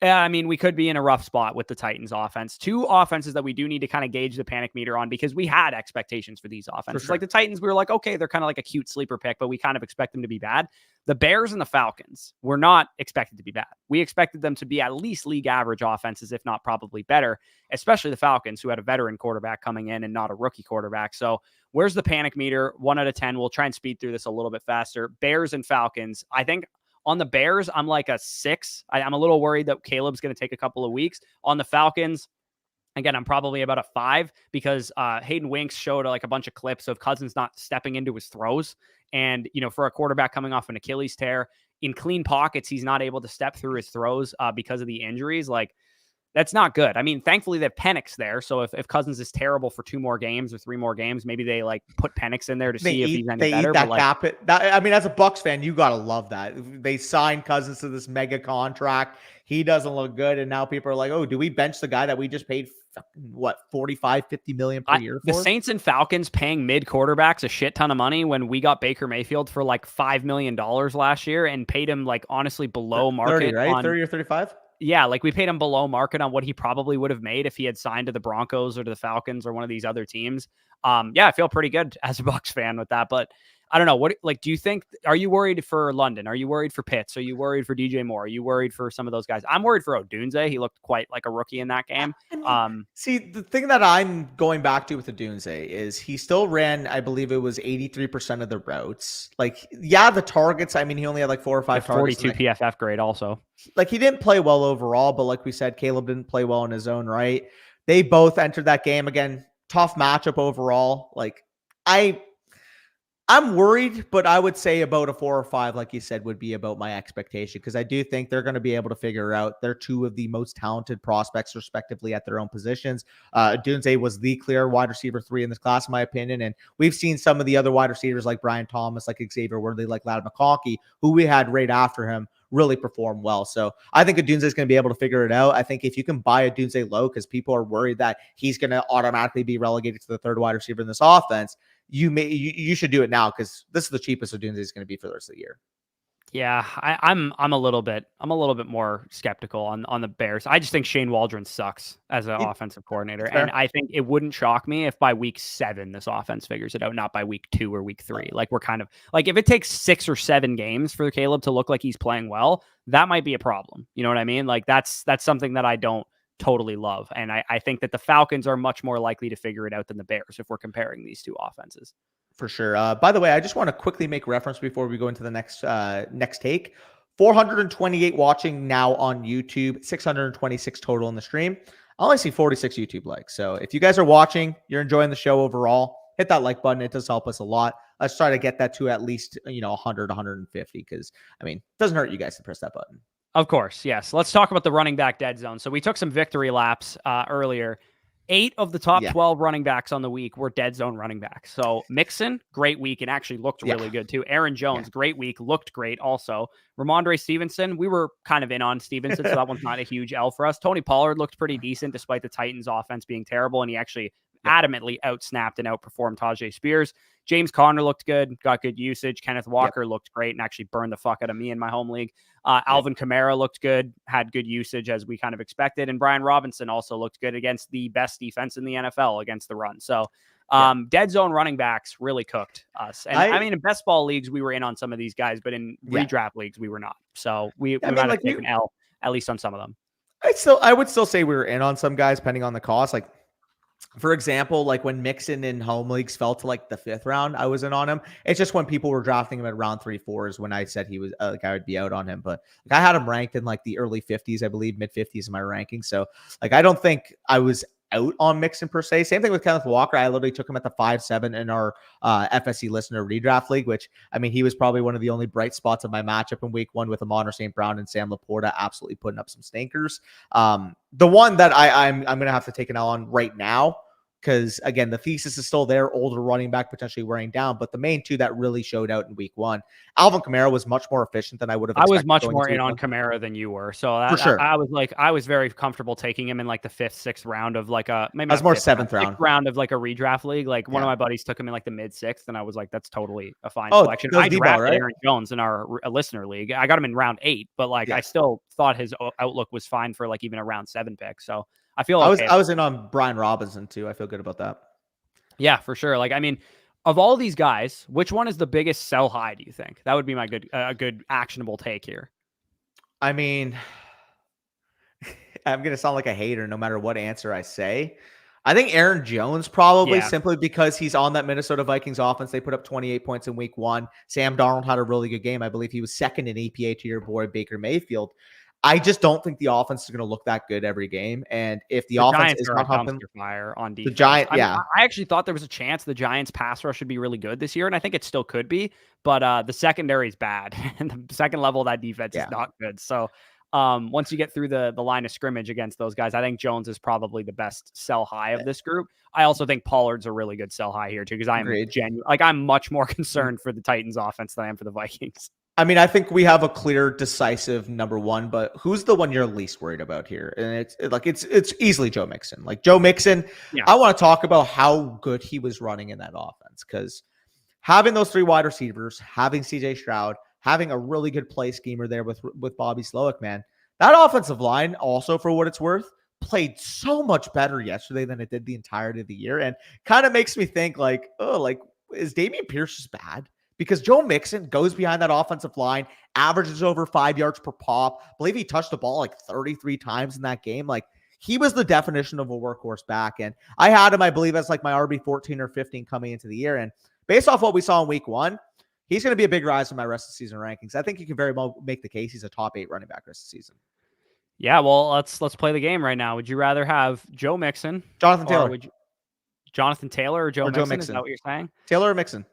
I mean, we could be in a rough spot with the Titans offense. Two offenses that we do need to kind of gauge the panic meter on, because we had expectations for these offenses. sure. Like the Titans, we were like, okay, they're kind of like a cute sleeper pick, but we kind of expect them to be bad. The Bears and the Falcons were not expected to be bad. We expected them to be at least league average offenses, if not probably better, especially the Falcons, who had a veteran quarterback coming in and not a rookie quarterback. So where's the panic meter? 1 out of 10. We'll try and speed through this a little bit faster. Bears and Falcons. I think on the Bears, I'm like a 6. I'm a little worried that Caleb's going to take a couple of weeks. On the Falcons, again, I'm probably about a 5, because Hayden Winks showed like a bunch of clips of Cousins not stepping into his throws. And, for a quarterback coming off an Achilles tear in clean pockets, he's not able to step through his throws because of the injuries. Like, that's not good. I mean, thankfully they have Penix there. So if Cousins is terrible for 2 more games or 3 more games, maybe they like put Penix in there to see if he's any better. That cap. I mean, as a Bucs fan, you gotta love that. They signed Cousins to this mega contract. He doesn't look good, and now people are like, "Oh, do we bench the guy that we just paid what 45-50 million per year for?" The Saints and Falcons paying mid quarterbacks a shit ton of money when we got Baker Mayfield for like $5 million last year and paid him like honestly below market. 30, right? 30 or 35. Yeah, like we paid him below market on what he probably would have made if he had signed to the Broncos or to the Falcons or one of these other teams. Yeah, I feel pretty good as a Bucs fan with that. But I don't know. What, like, do you think, are you worried for London? Are you worried for Pitts? Are you worried for DJ Moore? Are you worried for some of those guys? I'm worried for Odunze. He looked quite like a rookie in that game. See, the thing that I'm going back to with Odunze is he still ran, I believe it was 83% of the routes. Like, yeah, the targets, I mean, he only had like 4 or 5 targets. 42 PFF grade also. Like, he didn't play well overall, but like we said, Caleb didn't play well in his own right. They both entered that game. Again, tough matchup overall. Like, I'm worried, but I would say about a 4 or 5, like you said, would be about my expectation, because I do think they're going to be able to figure out. They're 2 of the most talented prospects, respectively, at their own positions. Dunze was the clear wide receiver 3 in this class, in my opinion, and we've seen some of the other wide receivers like Brian Thomas, like Xavier Worthy, like Ladd McConkey, who we had right after him, really perform well. So I think Odunze is going to be able to figure it out. I think if you can buy Odunze low, because people are worried that he's going to automatically be relegated to the 3rd wide receiver in this offense, you should do it now, because this is the cheapest Odunze is going to be for the rest of the year. Yeah, I'm a little bit more skeptical on the Bears. I just think Shane Waldron sucks as an offensive coordinator, and I think it wouldn't shock me if by week 7 this offense figures it out, not by week 2 or week 3. Like, we're kind of like, if it takes 6 or 7 games for Caleb to look like he's playing well, that might be a problem. You know what I mean? Like, that's something that I don't totally love, and I think that the Falcons are much more likely to figure it out than the Bears if we're comparing these 2 offenses. For sure. By the way, I just want to quickly make reference before we go into the next take. 428 watching now on YouTube, 626 total in the stream. I only see 46 YouTube likes. So if you guys are watching, you're enjoying the show overall, hit that like button. It does help us a lot. Let's try to get that to at least 100, 150, because I mean, it doesn't hurt you guys to press that button. Of course, yes. Let's talk about the running back dead zone. So we took some victory laps earlier. 8 of the top 12 running backs on the week were dead zone running backs. So Mixon, great week, and actually looked really good too. Aaron Jones, great week, looked great also. Ramondre Stevenson, we were kind of in on Stevenson, so that one's not a huge L for us. Tony Pollard looked pretty decent despite the Titans offense being terrible, and he actually adamantly outsnapped and outperformed Tajay Spears. James Conner looked good, got good usage. Kenneth Walker looked great and actually burned the fuck out of me in my home league. Alvin Kamara looked good, had good usage as we kind of expected. And Brian Robinson also looked good against the best defense in the NFL against the run. So dead zone running backs really cooked us. And I mean, in best ball leagues, we were in on some of these guys, but in redraft leagues, we were not. So we might have taken L, at least on some of them. I would still say we were in on some guys, depending on the cost. Like, for example, like when Mixon in home leagues fell to like the 5th round, I was in on him. It's just when people were drafting him at round 3-4 is when I said he was like I would be out on him. But like, I had him ranked in like the early 50s, I believe, mid 50s in my ranking. So like, I don't think I was out on Mixon per se. Same thing with Kenneth Walker. I literally took him at the 5-7 in our FSC listener redraft league, which I mean, he was probably one of the only bright spots of my matchup in week 1 with Amon St. Brown and Sam Laporta absolutely putting up some stinkers. The one that I'm going to have to take an L on right now because again, the thesis is still there, older running back potentially wearing down, but the main two that really showed out in week one, Alvin Kamara was much more efficient than I would have I was expected. much going more into in week on one. Kamara than you were. So For sure. I was very comfortable taking him in like the 5th, 6th round of like a, maybe I was not more 5th, 7th round, round. 6th round of like a redraft league. Like one of Yeah. my buddies took him in like the mid 6th, and I was like, that's totally a fine Oh, selection. that was I Debo, drafted right? Aaron Jones in our listener league. I got him in round 8, but like I still thought his outlook was fine for like even a round 7 pick. So I feel okay. I was in on Brian Robinson too. I feel good about that. Yeah, for sure. Like, I mean, of all these guys, which one is the biggest sell high, do you think? That would be my good actionable take here. I mean, I'm going to sound like a hater no matter what answer I say. I think Aaron Jones probably, simply because he's on that Minnesota Vikings offense. They put up 28 points in week one. Sam Darnold had a really good game. I believe he was second in EPA to your boy Baker Mayfield. I just don't think the offense is going to look that good every game. And if the offense Giants is are not a humping, dumpster fire on defense. I mean, I actually thought there was a chance the Giants pass rush should be really good this year, and I think it still could be, but the secondary is bad, and the second level of that defense is not good. So once you get through the line of scrimmage against those guys, I think Jones is probably the best sell high of this group. I also think Pollard's a really good sell high here too, because I'm much more concerned for the Titans offense than I am for the Vikings. I mean, I think we have a clear, decisive number one, but who's the one you're least worried about here? And it's easily Joe Mixon. Like Joe Mixon, I want to talk about how good he was running in that offense, because having those three wide receivers, having CJ Stroud, having a really good play schemer there with Bobby Slowick, man, that offensive line also, for what it's worth, played so much better yesterday than it did the entirety of the year, and kind of makes me think like, oh, like is Dameon Pierce just bad? Because Joe Mixon goes behind that offensive line, averages over 5 yards per pop. I believe he touched the ball like 33 times in that game. Like, he was the definition of a workhorse back. And I had him, I believe, as like my RB 14 or 15 coming into the year. And based off what we saw in week one, he's going to be a big rise in my rest of the season rankings. I think you can very well make the case he's a top 8 running back rest of the season. Yeah, well, let's play the game right now. Would you rather have Joe Mixon, Jonathan Taylor, Jonathan Taylor, or Joe Mixon? Mixon? Is that what you're saying? Taylor or Mixon?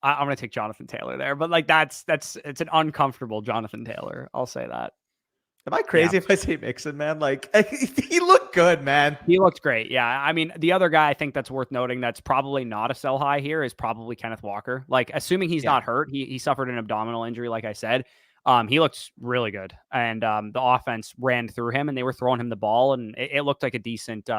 I'm going to take Jonathan Taylor there, but like it's an uncomfortable Jonathan Taylor. I'll say that. Am I crazy if I say Mixon, man? Like, he looked good, man. He looked great. Yeah. I mean, the other guy I think that's worth noting that's probably not a sell high here is probably Kenneth Walker. Like, assuming he's not hurt, he suffered an abdominal injury, like I said. He looks really good. And the offense ran through him, and they were throwing him the ball, and it looked like a decent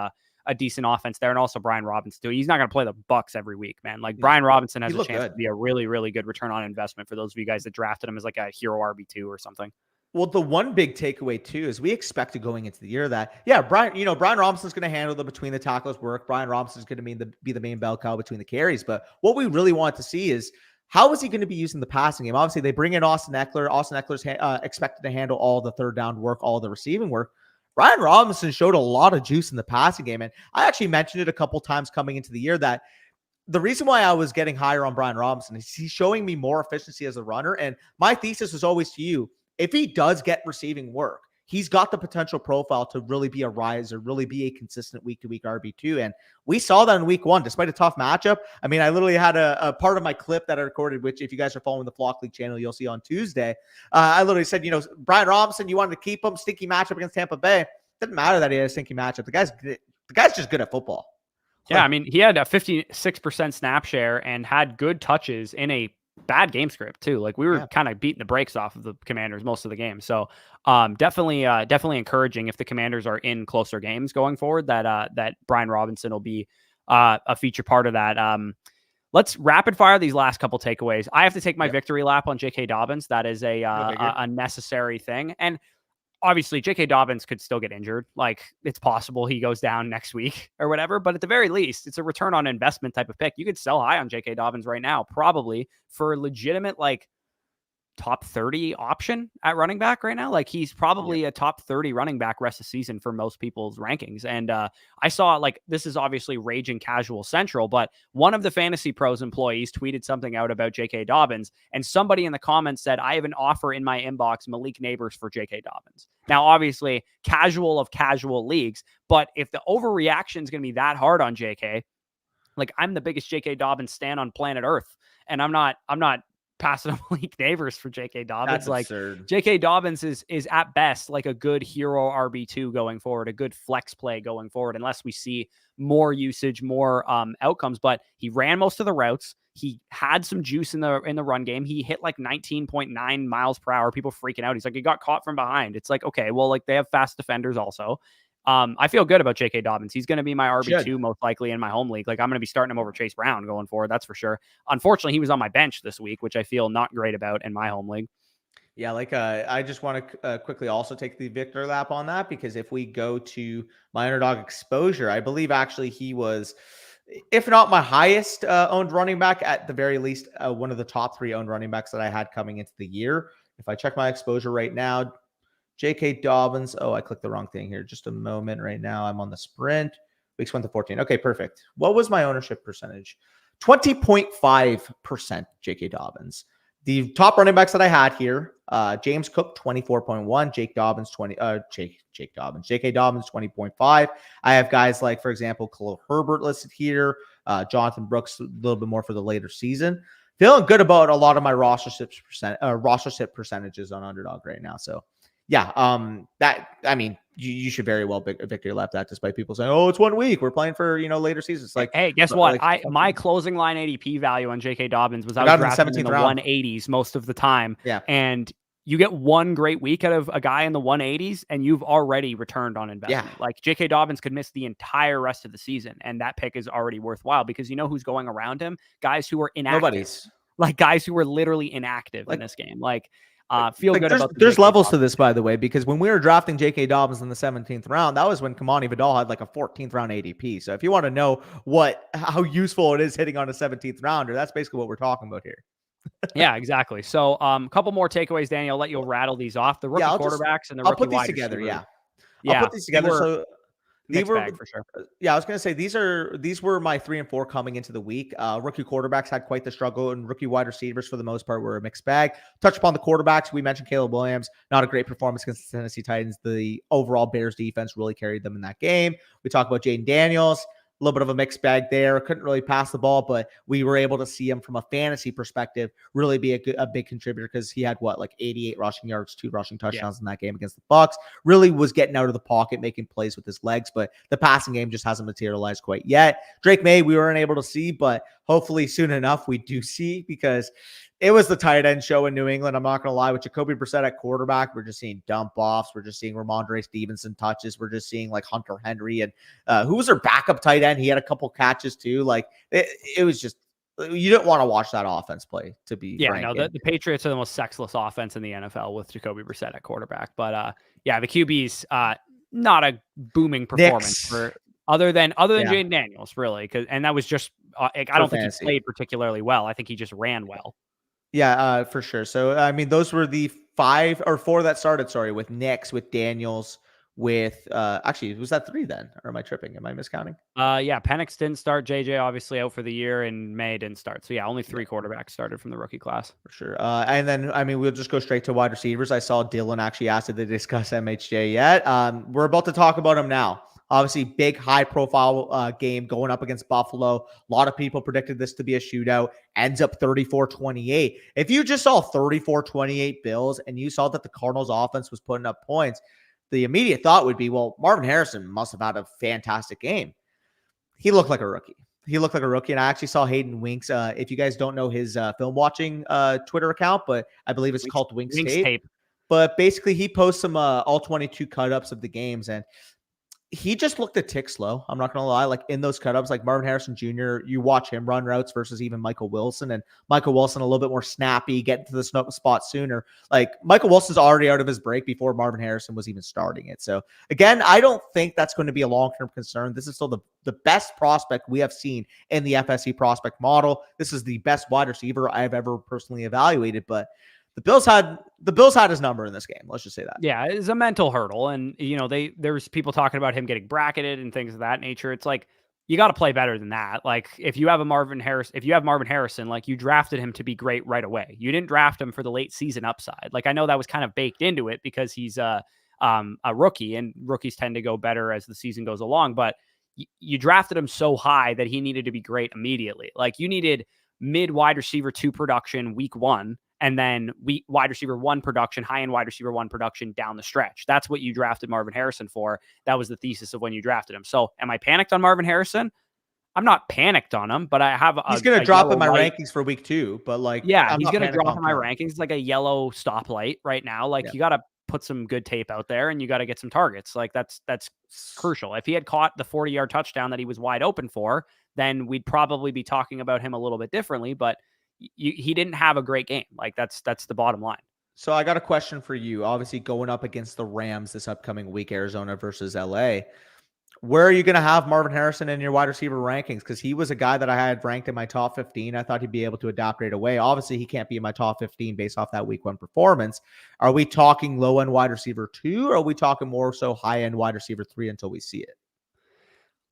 offense there. And also Brian Robinson too. He's not going to play the Bucs every week, man. Like Brian Robinson has a chance to be a really, really good return on investment for those of you guys that drafted him as like a hero RB2 or something. Well, the one big takeaway too is we expected going into the year that, Brian Robinson's going to handle the between the tackles work. Brian Robinson's going to be the main bell cow between the carries. But what we really want to see is how is he going to be using the passing game? Obviously, they bring in Austin Eckler. Austin Eckler's expected to handle all the third down work, all the receiving work. Brian Robinson showed a lot of juice in the passing game. And I actually mentioned it a couple times coming into the year that the reason why I was getting higher on Brian Robinson is he's showing me more efficiency as a runner. And my thesis is always to you, if he does get receiving work, he's got the potential profile to really be a riser, really be a consistent week-to-week RB2. And we saw that in week one, despite a tough matchup. I mean, I literally had a part of my clip that I recorded, which if you guys are following the Flock League channel, you'll see on Tuesday. I literally said, Brian Robinson, you wanted to keep him, stinky matchup against Tampa Bay. Didn't matter that he had a stinky matchup. The guy's just good at football. Yeah, I mean, he had a 56% snap share and had good touches in a bad game script too. Like we were kind of beating the brakes off of the Commanders most of the game. So definitely encouraging if the Commanders are in closer games going forward that Brian Robinson will be a feature part of that. Let's rapid fire these last couple takeaways. I have to take my victory lap on J.K. Dobbins. That is a necessary thing. And obviously, J.K. Dobbins could still get injured. Like, it's possible he goes down next week or whatever. But at the very least, it's a return on investment type of pick. You could sell high on J.K. Dobbins right now, probably for a legitimate, like, top 30 option at running back right now. Like, he's probably a top 30 running back rest of the season for most people's rankings. And I saw, like, this is obviously Raging Casual Central, but one of the Fantasy Pros employees tweeted something out about J.K. Dobbins, and somebody in the comments said, I have an offer in my inbox, Malik Neighbors for J.K. Dobbins. Now, obviously, casual of casual leagues, but if the overreaction is going to be that hard on J.K., like, I'm the biggest J.K. Dobbins stan on planet Earth, and I'm not passing up Malik Neighbors for J.K. Dobbins. That's Like absurd. J.K. Dobbins is at best like a good hero RB2 going forward, a good flex play going forward, unless we see more usage, more outcomes. But he ran most of the routes. He had some juice in the run game. He hit like 19.9 miles per hour. People freaking out. He's like, he got caught from behind. It's like, okay, well, like they have fast defenders also. I feel good about J.K. Dobbins. He's going to be my RB2 most likely in my home league. Like I'm going to be starting him over Chase Brown going forward. That's for sure. Unfortunately, he was on my bench this week, which I feel not great about in my home league. Yeah, like I just want to quickly also take the victor lap on that, because if we go to my underdog exposure, I believe actually he was, if not my highest owned running back, at the very least, one of the top 3 owned running backs that I had coming into the year. If I check my exposure right now, J.K. Dobbins. Oh, I clicked the wrong thing here. Just a moment right now. I'm on the sprint. Weeks 1 to 14. Okay, perfect. What was my ownership percentage? 20.5% J.K. Dobbins. The top running backs that I had here, James Cook, 24.1, J.K. Dobbins, 20.5. I have guys like, for example, Khalil Herbert listed here, Jonathan Brooks, a little bit more for the later season. Feeling good about a lot of my roster sit percentages on Underdog right now. So, yeah, you should very well victory lap that, despite people saying, "Oh, it's 1 week. We're playing for later seasons." Like, hey, guess what? My closing line ADP value on J.K. Dobbins was I was drafting in the 180s most of the time. Yeah, and you get one great week out of a guy in the 180s, and you've already returned on investment. Yeah. Like J.K. Dobbins could miss the entire rest of the season, and that pick is already worthwhile because you know who's going around him? Guys who are inactive. Nobody's. Like guys who were literally inactive in this game. Feel good about there's levels to this, by the way, because when we were drafting J.K. Dobbins in the 17th round, that was when Kamani Vidal had like a 14th round ADP. So if you want to know how useful it is hitting on a 17th rounder, that's basically what we're talking about here. Yeah, exactly. So a couple more takeaways, Danny. I'll let you rattle these off. The rookie quarterbacks and the rookie wide together. receivers. I'll put these together. So mixed bag for sure. Yeah, I was going to say these were my 3 and 4 coming into the week. Rookie quarterbacks had quite the struggle, and rookie wide receivers for the most part were a mixed bag. Touch upon the quarterbacks. We mentioned Caleb Williams, not a great performance against the Tennessee Titans. The overall Bears defense really carried them in that game. We talked about Jaden Daniels. A little bit of a mixed bag there. Couldn't really pass the ball, but we were able to see him from a fantasy perspective really be a big contributor, because he had 88 rushing yards, 2 rushing touchdowns in that game against the Bucs. Really was getting out of the pocket, making plays with his legs, but the passing game just hasn't materialized quite yet. Drake May, we weren't able to see, but hopefully soon enough we do see, because it was the tight end show in New England. I'm not going to lie. With Jacoby Brissett at quarterback, we're just seeing dump offs. We're just seeing Ramondre Stevenson touches. We're just seeing Hunter Henry, and who was their backup tight end? He had a couple catches too. It was just, you didn't want to watch that offense play, to be frank. No, the Patriots are the most sexless offense in the NFL with Jacoby Brissett at quarterback. But the QBs, not a booming performance for other than Jaden Daniels, really, and that was just I don't think he played particularly well. I think he just ran well. Yeah, for sure. So, those were the 5 or 4 that started, with Nix, with Daniels, with, actually, was that 3 then? Or am I tripping? Am I miscounting? Penix didn't start. JJ obviously out for the year, and May didn't start. So, only 3 quarterbacks started from the rookie class. For sure. And then, we'll just go straight to wide receivers. I saw Dylan actually asked to discuss MHJ yet. We're about to talk about him now. Obviously, big, high-profile game going up against Buffalo. A lot of people predicted this to be a shootout. Ends up 34-28. If you just saw 34-28 Bills and you saw that the Cardinals' offense was putting up points, the immediate thought would be, well, Marvin Harrison must have had a fantastic game. He looked like a rookie. And I actually saw Hayden Winks. If you guys don't know his film watching Twitter account, but I believe it's called Winks Tape. But basically, he posts some all 22 cut-ups of the games, and he just looked a tick slow. I'm not going to lie. In those cutups, Marvin Harrison Jr., you watch him run routes versus even Michael Wilson, and Michael Wilson a little bit more snappy, getting to the spot sooner. Michael Wilson's already out of his break before Marvin Harrison was even starting it. So again, I don't think that's going to be a long-term concern. This is still the best prospect we have seen in the FSC prospect model. This is the best wide receiver I've ever personally evaluated, but the Bills had his number in this game. Let's just say that. Yeah, it's a mental hurdle. And, there's people talking about him getting bracketed and things of that nature. It's you got to play better than that. If you have Marvin Harrison, you drafted him to be great right away. You didn't draft him for the late season upside. I know that was kind of baked into it because he's a rookie, and rookies tend to go better as the season goes along. But you drafted him so high that he needed to be great immediately. You needed mid wide receiver 2 production week 1, and then wide receiver 1 production, high end wide receiver 1 production down the stretch. That's what you drafted Marvin Harrison for. That was the thesis of when you drafted him. So am I panicked on Marvin Harrison? I'm not panicked on him, but I have he's going to drop in my rankings for week 2, but like, yeah, he's going to drop in my rankings. It's like a yellow stoplight right now. Like you got to put some good tape out there and you got to get some targets. Like that's crucial. If he had caught the 40-yard touchdown that he was wide open for, then we'd probably be talking about him a little bit differently, but he didn't have a great game. Like that's the bottom line. So I got a question for you. Obviously going up against the Rams this upcoming week, Arizona versus LA. Where are you going to have Marvin Harrison in your wide receiver rankings? Because he was a guy that I had ranked in my top 15. I thought he'd be able to adapt right away. Obviously, he can't be in my top 15 based off that week 1 performance. Are we talking low-end wide receiver 2, or are we talking more so high-end wide receiver 3 until we see it?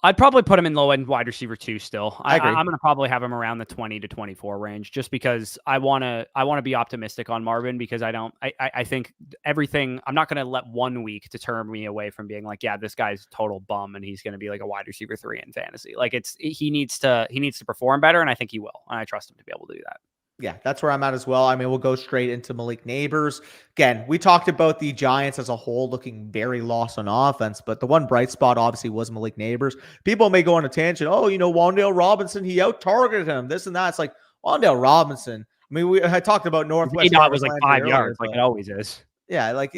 I'd probably put him in low end wide receiver 2 still. I'm going to probably have him around the 20 to 24 range just because I want to be optimistic on Marvin because I think everything, I'm not going to let 1 week deter me away from being like, yeah, this guy's total bum and he's going to be like a wide receiver 3 in fantasy. Like he needs to perform better. And I think he will. And I trust him to be able to do that. Yeah, that's where I'm at as well. I mean, we'll go straight into Malik Neighbors. Again, we talked about the Giants as a whole looking very lost on offense, but the one bright spot obviously was Malik Neighbors. People may go on a tangent. Oh, Wan'Dale Robinson, he out-targeted him, this and that. It's like, Wan'Dale Robinson. I mean, I talked about Northwest. It was like 5 yards, like it always is. Yeah, like,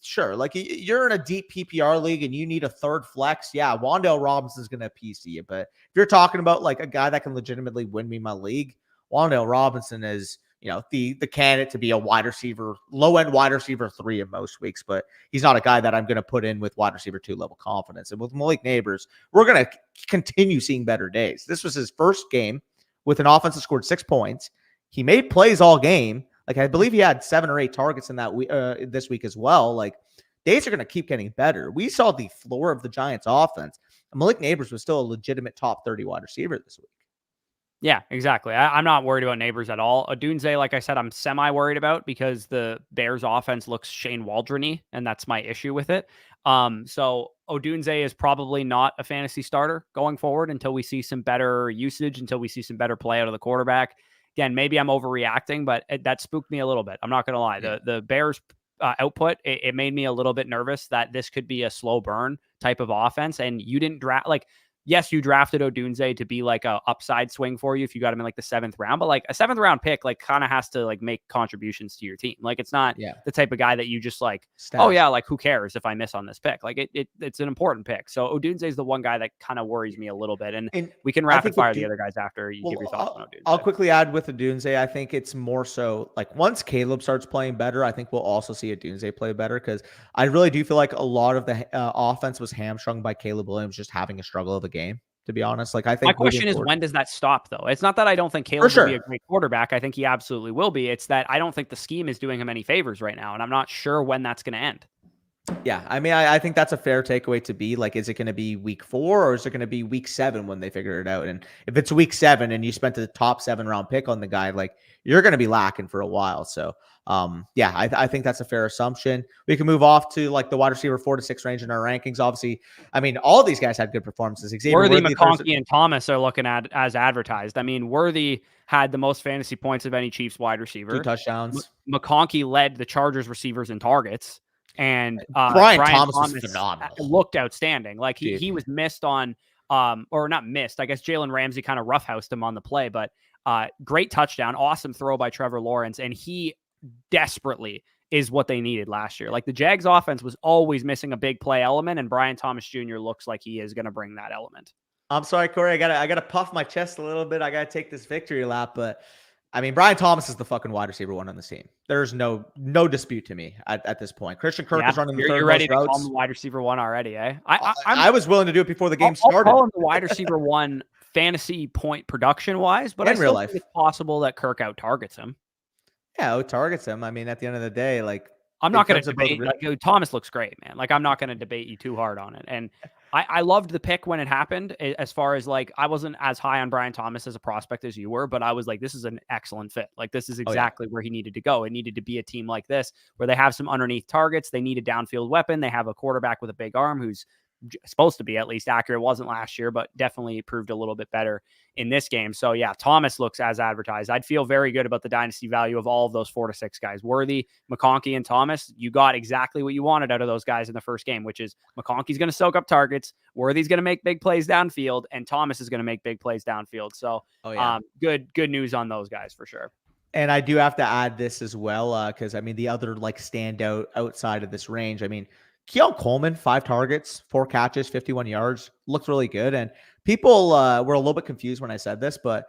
sure. Like, you're in a deep PPR league and you need a third flex. Yeah, Wan'Dale Robinson's going to piece you. But if you're talking about, like, a guy that can legitimately win me my league, Wan'Dale Robinson is, the candidate to be a wide receiver, low-end wide receiver 3 in most weeks, but he's not a guy that I'm going to put in with wide receiver 2 level confidence. And with Malik Neighbors, we're going to continue seeing better days. This was his first game with an offense that scored 6 points. He made plays all game. Like, I believe he had 7 or 8 targets in that this week as well. Like, days are going to keep getting better. We saw the floor of the Giants offense. Malik Neighbors was still a legitimate top 30 wide receiver this week. Yeah, exactly. I'm not worried about Neighbors at all. Odunze, like I said, I'm semi-worried about because the Bears offense looks Shane Waldron-y, and that's my issue with it. So Odunze is probably not a fantasy starter going forward until we see some better usage, until we see some better play out of the quarterback. Again, maybe I'm overreacting, but that spooked me a little bit. I'm not going to lie. Yeah. The Bears output, it made me a little bit nervous that this could be a slow burn type of offense, and you didn't draft yes, you drafted Odunze to be like a upside swing for you if you got him in like the 7th round, but like a 7th round pick, like kind of has to like make contributions to your team. Like it's not the type of guy that you just like, stash. Oh yeah, like who cares if I miss on this pick? Like it's an important pick. So Odunze is the one guy that kind of worries me a little bit. And we can rapid fire the other guys after you give your thoughts on Odunze. I'll quickly add with Odunze. I think it's more so like once Caleb starts playing better, I think we'll also see Odunze play better because I really do feel like a lot of the offense was hamstrung by Caleb Williams just having a struggle of a game. To be honest, like I think my question is, when does that stop though? It's not that I don't think Caleb will be a great quarterback. I think he absolutely will be. It's that I don't think the scheme is doing him any favors right now. And I'm not sure when that's going to end. Yeah. I mean, I think that's a fair takeaway to be like, is it going to be week 4 or is it going to be week 7 when they figure it out? And if it's week 7 and you spent the top 7 round pick on the guy, like you're going to be lacking for a while. So I think that's a fair assumption. We can move off to like the wide receiver 4 to 6 range in our rankings. Obviously, I mean, all of these guys had good performances. Worthy, McConkey, and Thomas are looking at as advertised. I mean, Worthy had the most fantasy points of any Chiefs wide receiver. 2 touchdowns. McConkey led the Chargers receivers in targets. And Brian Thomas was phenomenal. Looked outstanding. Like he was missed on, or not missed. I guess Jalen Ramsey kind of roughhoused him on the play, but great touchdown, awesome throw by Trevor Lawrence, and he desperately is what they needed last year. Like the Jags offense was always missing a big play element, and Brian Thomas Jr. looks like he is going to bring that element. I'm sorry, Corey. I gotta puff my chest a little bit. I gotta take this victory lap, but I mean, Brian Thomas is the fucking wide receiver 1 on this team. There's no dispute to me at this point. Christian Kirk is running the third. You're ready to call him the wide receiver 1 already, eh? I was willing to do it before the game started. I'll call him the wide receiver 1 fantasy point production wise, but I still think it's possible that Kirk out targets him. Yeah, out targets him. I mean, at the end of the day, like I'm not going to debate. Like, Thomas looks great, man. Like I'm not going to debate you too hard on it. And I loved the pick when it happened. As far as like, I wasn't as high on Brian Thomas as a prospect as you were, but I was like, this is an excellent fit. Like this is exactly where he needed to go. It needed to be a team like this where they have some underneath targets. They need a downfield weapon. They have a quarterback with a big arm who's supposed to be at least accurate. It wasn't last year, but definitely proved a little bit better in this game. So yeah, Thomas looks as advertised. I'd feel very good about the dynasty value of all of those 4 to 6 guys. Worthy, McConkey, and Thomas. You got exactly what you wanted out of those guys in the first game, which is McConkey's going to soak up targets, Worthy's going to make big plays downfield, and Thomas is going to make big plays downfield. So good news on those guys for sure. And I do have to add this as well, because I mean the other like standout outside of this range. I mean, Keon Coleman, 5 targets, 4 catches, 51 yards, looked really good. And people were a little bit confused when I said this, but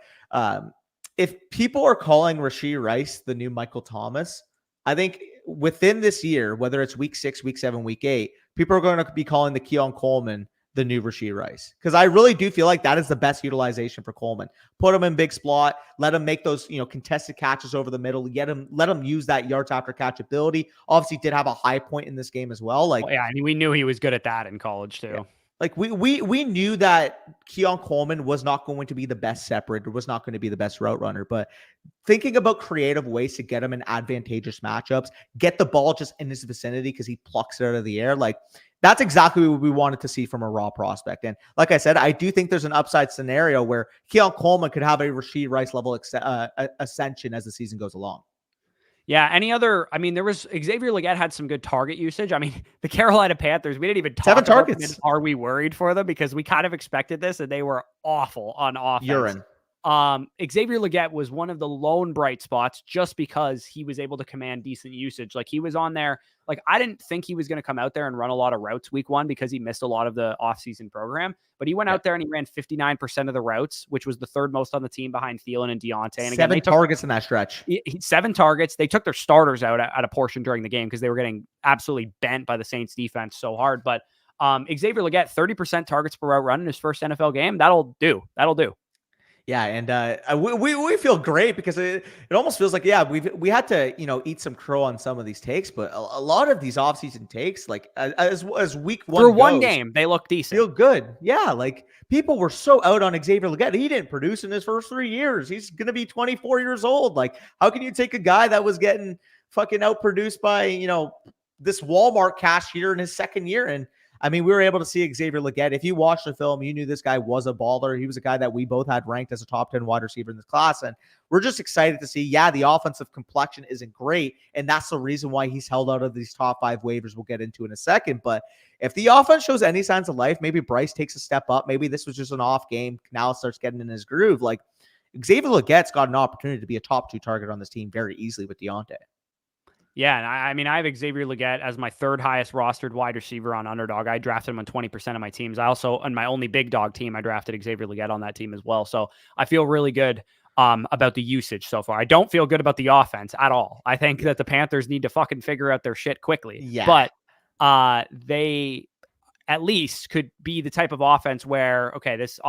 if people are calling Rashee Rice the new Michael Thomas, I think within this year, whether it's week 6, week 7, week 8, people are going to be calling the Keon Coleman the new Rashee Rice, because I really do feel like that is the best utilization for Coleman. Put him in big slot, let him make those contested catches over the middle, let him use that yards after catch ability. Obviously did have a high point in this game as well. Like, yeah, I mean, we knew he was good at that in college too. Yeah. Like we knew that Keon Coleman was not going to be the best separator, was not going to be the best route runner, but thinking about creative ways to get him in advantageous matchups, get the ball just in his vicinity because he plucks it out of the air, like that's exactly what we wanted to see from a raw prospect. And like I said, I do think there's an upside scenario where Keon Coleman could have a Rashee Rice level ascension as the season goes along. Yeah. I mean, there was Xavier Legette had some good target usage. I mean, the Carolina Panthers, we didn't even talk 7 about targets. them. Are we worried for them? Because we kind of expected this and they were awful on offense. Urine. Xavier Legette was one of the lone bright spots just because he was able to command decent usage. Like he was on there. Like I didn't think he was going to come out there and run a lot of routes week 1 because he missed a lot of the offseason program, but he went out there and he ran 59% of the routes, which was the 3rd most on the team behind Thielen and Deontay. And again, 7 targets in that stretch. 7 targets. They took their starters out at a portion during the game because they were getting absolutely bent by the Saints defense so hard. But Xavier Legette, 30% targets per route run in his first NFL game. That'll do. Yeah, and we feel great because it almost feels like, yeah, we had to eat some crow on some of these takes, but a lot of these offseason takes, like as week 1 for one goes, game, they look decent, feel good. Yeah, like people were so out on Xavier Legette. He didn't produce in his first 3 years. He's gonna be 24 years old. Like, how can you take a guy that was getting fucking outproduced by this Walmart cashier in his 2nd year? And I mean, we were able to see Xavier Legette. If you watched the film, you knew this guy was a baller. He was a guy that we both had ranked as a top 10 wide receiver in this class. And we're just excited to see, yeah, the offensive complexion isn't great. And that's the reason why he's held out of these top 5 waivers we'll get into in a second. But if the offense shows any signs of life, maybe Bryce takes a step up. Maybe this was just an off game. Now starts getting in his groove. Like Xavier Legette's got an opportunity to be a top 2 target on this team very easily with Deontay. Yeah, and I mean, I have Xavier Legette as my 3rd highest rostered wide receiver on Underdog. I drafted him on 20% of my teams. I also, on my only big dog team, I drafted Xavier Legette on that team as well. So I feel really good about the usage so far. I don't feel good about the offense at all. I think that the Panthers need to fucking figure out their shit quickly. Yeah. But they at least could be the type of offense where, okay, this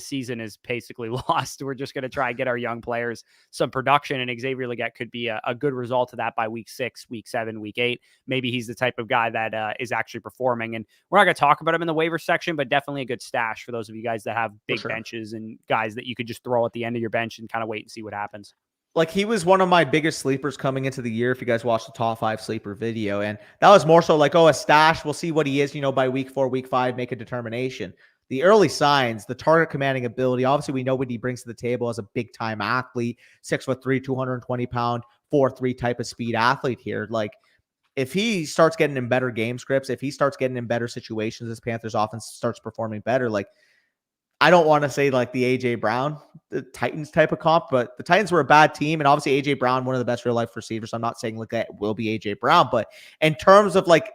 season is basically lost. We're just going to try and get our young players some production, and Xavier Legette could be a good result of that by week 6, week 7, week 8. Maybe he's the type of guy that is actually performing, and we're not going to talk about him in the waiver section, but definitely a good stash for those of you guys that have big benches and guys that you could just throw at the end of your bench and kind of wait and see what happens. Like he was one of my biggest sleepers coming into the year. If you guys watched the top 5 sleeper video, and that was more so like, oh, a stash. We'll see what he is, by week 4, week 5, make a determination. The early signs, the target commanding ability. Obviously, we know what he brings to the table as a big time athlete, 6'3", 220 pound, 4.3 type of speed athlete here. Like if he starts getting in better game scripts, if he starts getting in better situations, this Panthers offense starts performing better. Like I don't want to say like the A.J. Brown, the Titans type of comp, but the Titans were a bad team. And obviously A.J. Brown, one of the best real life receivers. I'm not saying like that will be A.J. Brown, but in terms of like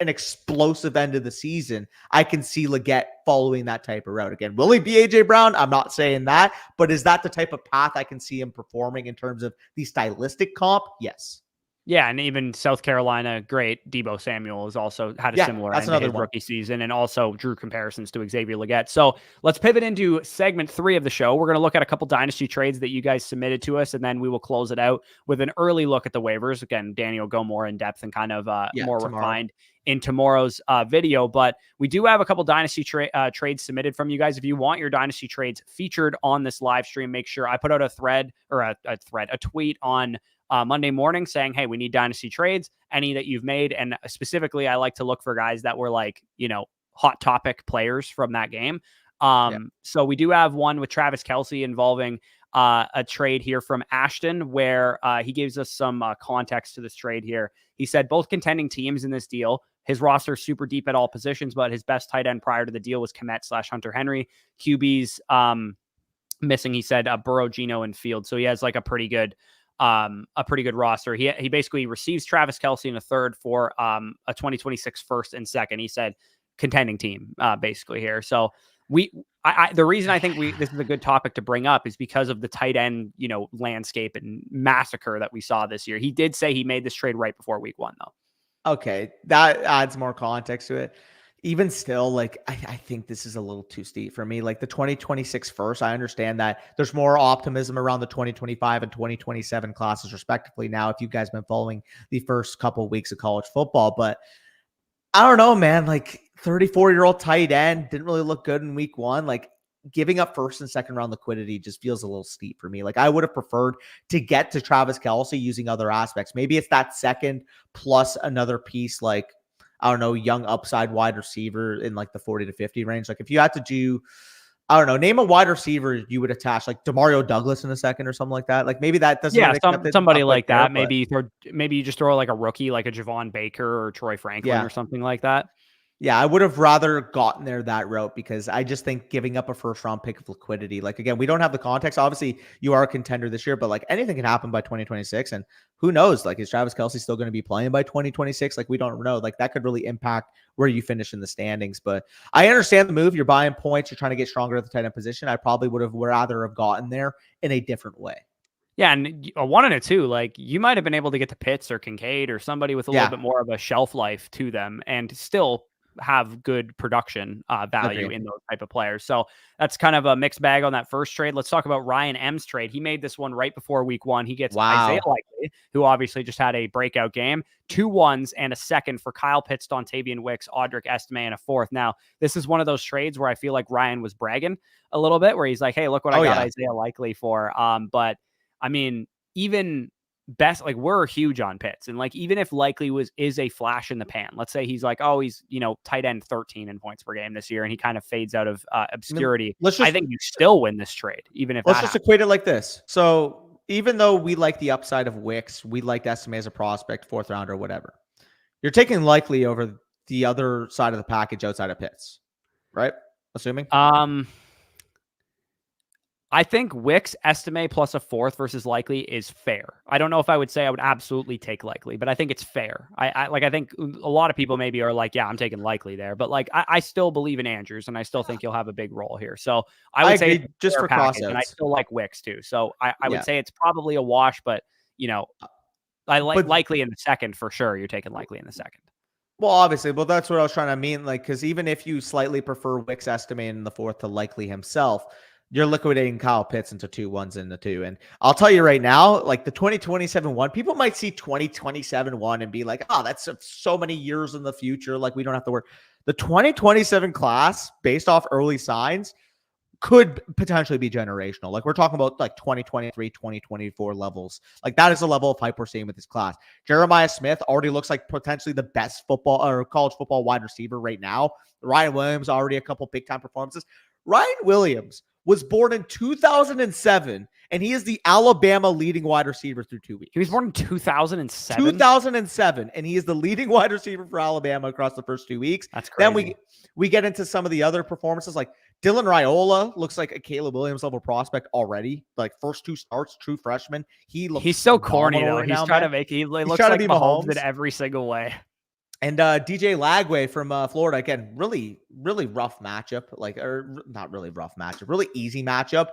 an explosive end of the season, I can see Legette following that type of route. Again, will he be A.J. Brown? I'm not saying that, but is that the type of path I can see him performing in terms of the stylistic comp? Yes. Yeah, and even South Carolina, great Deebo Samuel has also had a similar end to his rookie season, and also drew comparisons to Xavier Legette. So let's pivot into segment 3 of the show. We're going to look at a couple dynasty trades that you guys submitted to us, and then we will close it out with an early look at the waivers. Again, Danny will go more in depth and kind of more refined in tomorrow's video, but we do have a couple dynasty trades submitted from you guys. If you want your dynasty trades featured on this live stream, make sure I put out a tweet on Monday morning saying, hey, we need dynasty trades, any that you've made. And specifically, I like to look for guys that were like, hot topic players from that game. Yeah. So we do have one with Travis Kelce involving a trade here from Ashton, where he gives us some context to this trade here. He said both contending teams in this deal. His roster is super deep at all positions, but his best tight end prior to the deal was Komet/Hunter Henry. QBs missing, he said, Burrow, Geno, and Field. So he has like a pretty good roster. He basically receives Travis Kelce in a third for a 2026 first and second. He said contending team basically here. So the reason I think this is a good topic to bring up is because of the tight end, landscape and massacre that we saw this year. He did say he made this trade right before week 1 though. Okay, that adds more context to it. Even still, like, I think this is a little too steep for me. Like the 2026 first, I understand that there's more optimism around the 2025 and 2027 classes respectively now, if you guys been following the first couple of weeks of college football. But I don't know, man, like 34-year-old tight end didn't really look good in week 1. Like giving up first and second round liquidity just feels a little steep for me. Like I would have preferred to get to Travis Kelce using other aspects. Maybe it's that second plus another piece, like, I don't know, young upside wide receiver in like the 40 to 50 range. Like if you had to do, I don't know, name a wide receiver you would attach, like Demario Douglas in a second or something like that. Like maybe that doesn't somebody like that. Maybe you just throw like a rookie, like a Javon Baker or Troy Franklin or something like that. Yeah, I would have rather gotten there that route because I just think giving up a first-round pick of liquidity, like, again, we don't have the context. Obviously, you are a contender this year, but, like, anything can happen by 2026, and who knows? Like, is Travis Kelce still going to be playing by 2026? Like, we don't know. Like, that could really impact where you finish in the standings, but I understand the move. You're buying points. You're trying to get stronger at the tight end position. I probably would have rather have gotten there in a different way. Yeah, and a 1 and a 2, like, you might have been able to get to Pitts or Kincaid or somebody with a little bit more of a shelf life to them and still have good production value in those type of players. So that's kind of a mixed bag on that first trade. Let's talk about Ryan M's trade. He made this one right before week 1. He gets Isaiah Likely, who obviously just had a breakout game, 2 1s and a second for Kyle Pitts, Dontavian Wicks, Audric Estime, and a 4th. Now, this is one of those trades where I feel like Ryan was bragging a little bit, where he's like, hey, look what I got Isaiah Likely for. But I mean, even best, like, we're huge on Pitts, and like even if Likely is a flash in the pan, let's say he's like, oh, he's tight end 13 in points per game this year, and he kind of fades out of obscurity. I think you still win this trade, even if let's just equate it like this. So even though we like the upside of Wicks, we like Estime as a prospect, 4th round or whatever, you're taking Likely over the other side of the package outside of Pitts, right? Assuming. I think Wicks, Estime plus a 4th versus Likely is fair. I don't know if I would say I would absolutely take Likely, but I think it's fair. I think a lot of people maybe are like, yeah, I'm taking Likely there, but like I still believe in Andrews, and I still think he'll have a big role here. So I would say agree, just for crossouts, and I still like Wicks too. So I would say it's probably a wash, but I like Likely in the second for sure. You're taking Likely in the second. Well, obviously, but that's what I was trying to mean. Like, because even if you slightly prefer Wicks, Estime in the 4th to Likely himself, you're liquidating Kyle Pitts into 2 1s in the 2. And I'll tell you right now, like the 2027 1, people might see 2027 1 and be like, oh, that's so many years in the future. Like, we don't have to work. The 2027 class, based off early signs, could potentially be generational. Like, we're talking about like 2023, 2024 levels. Like, that is the level of hype we're seeing with this class. Jeremiah Smith already looks like potentially the best football or college football wide receiver right now. Ryan Williams already a couple big time performances. Ryan Williams was born in 2007, and he is the Alabama leading wide receiver through 2 weeks. He was born in 2007? 2007, and he is the leading wide receiver for Alabama across the first 2 weeks. That's crazy. Then we get into some of the other performances, like Dylan Raiola looks like a Caleb Williams level prospect already. Like, first 2 starts, true freshman. He's so corny, though. He's trying to make, he looks like Mahomes in every single way. And DJ Lagway from Florida, again, really, really rough matchup, not really rough matchup, really easy matchup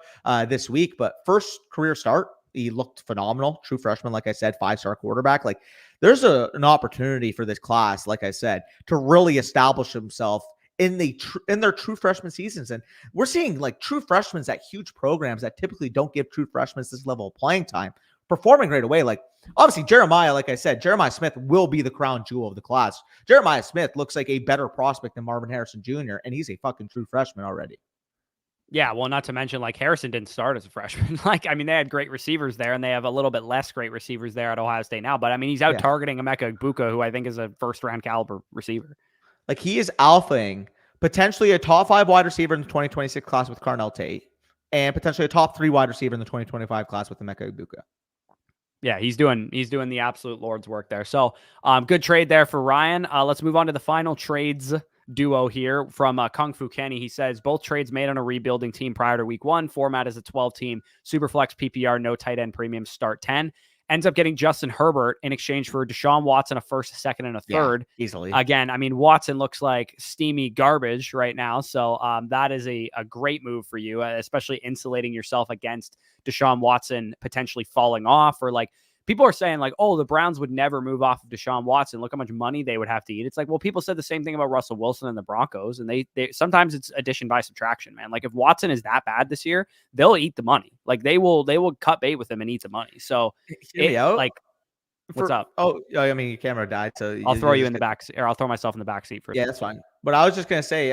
this week. But first career start, he looked phenomenal. True freshman, like I said, 5-star quarterback. Like, there's an opportunity for this class, like I said, to really establish himself in their true freshman seasons. And we're seeing like true freshmen at huge programs that typically don't give true freshmen this level of playing time performing right away. Like, obviously, Jeremiah, like I said, Jeremiah Smith will be the crown jewel of the class. Jeremiah Smith looks like a better prospect than Marvin Harrison Jr., and he's a fucking true freshman already. Yeah, well, not to mention, like, Harrison didn't start as a freshman. Like, I mean, they had great receivers there, and they have a little bit less great receivers there at Ohio State now. But, I mean, he's out targeting Emeka Egbuka, who I think is a first-round caliber receiver. Like, he is alphaing potentially a top 5 wide receiver in the 2026 class with Carnell Tate, and potentially a top 3 wide receiver in the 2025 class with Emeka Egbuka. Yeah, he's doing the absolute Lord's work there. So good trade there for Ryan. Let's move on to the final trades duo here from Kung Fu Kenny. He says both trades made on a rebuilding team prior to week 1. Format is a 12-team Superflex PPR, no tight end premium, start 10. Ends up getting Justin Herbert in exchange for Deshaun Watson, a first, a second, and a third. Yeah, easily. Again, I mean, Watson looks like steamy garbage right now. So that is a great move for you, especially insulating yourself against Deshaun Watson potentially falling off, or like people are saying like, oh, the Browns would never move off of Deshaun Watson. Look how much money they would have to eat. It's like, well, people said the same thing about Russell Wilson and the Broncos, and they sometimes it's addition by subtraction, man. Like if Watson is that bad this year, they'll eat the money. Like they will cut bait with him and eat the money. So like, what's up? Oh, I mean, your camera died, so I'll throw you in the back, or I'll throw myself in the back seat for. Yeah, that's fine. But I was just gonna say,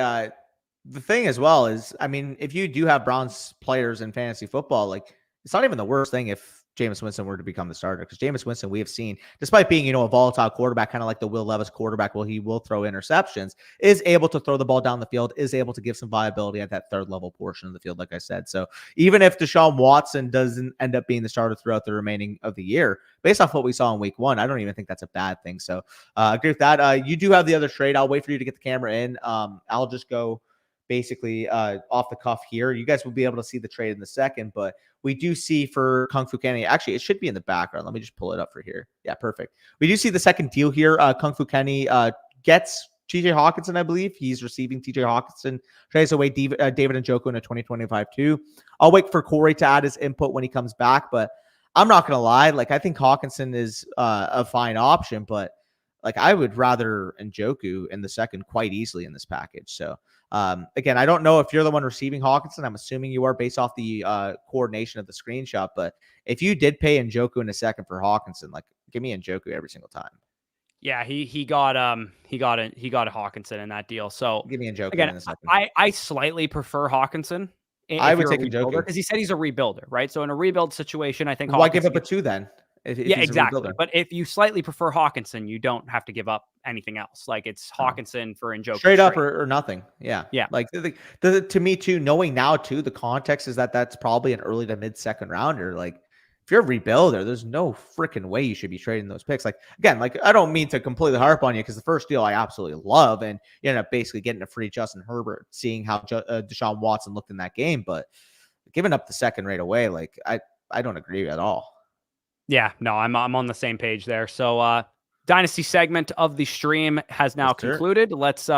the thing as well is, I mean, if you do have Browns players in fantasy football, like it's not even the worst thing if Jameis Winston were to become the starter, because Jameis Winston, we have seen, despite being, a volatile quarterback, kind of like the Will Levis quarterback, well, he will throw interceptions, is able to throw the ball down the field, is able to give some viability at that third level portion of the field, like I said. So even if Deshaun Watson doesn't end up being the starter throughout the remaining of the year, based off what we saw in week 1, I don't even think that's a bad thing. So I agree with that. You do have the other trade. I'll wait for you to get the camera in. I'll just go basically off the cuff here. You guys will be able to see the trade in a second, but we do see for Kung Fu Kenny, actually, it should be in the background. Let me just pull it up for here. Yeah, perfect. We do see the second deal here. Kung Fu Kenny gets TJ Hawkinson, I believe. He's receiving TJ Hawkinson. Trades away David Njoku in a 2025 too. I'll wait for Corey to add his input when he comes back, but I'm not going to lie. Like, I think Hawkinson is a fine option, but like I would rather Njoku in the second quite easily in this package. So again, I don't know if you're the one receiving Hawkinson. I'm assuming you are based off the coordination of the screenshot. But if you did pay Njoku in a second for Hawkinson, like give me Njoku every single time. Yeah, he got a Hawkinson in that deal. So give me Njoku again, in a second. I slightly prefer Hawkinson. I would take Njoku because he said he's a rebuilder, right? So in a rebuild situation, I think why give up a 2 then? If yeah, exactly. But if you slightly prefer Hawkinson, you don't have to give up anything else. Like it's Hawkinson for Njoku. Straight up or nothing. Yeah. Yeah. Like to me too, knowing now too, the context is that's probably an early to mid second rounder. Like if you're a rebuilder, there's no freaking way you should be trading those picks. Like again, like I don't mean to completely harp on you, because the first deal I absolutely love, and you end up basically getting a free Justin Herbert, seeing how Deshaun Watson looked in that game. But giving up the second right away, like I don't agree at all. Yeah, no, I'm on the same page there. So Dynasty segment of the stream has now concluded. Let's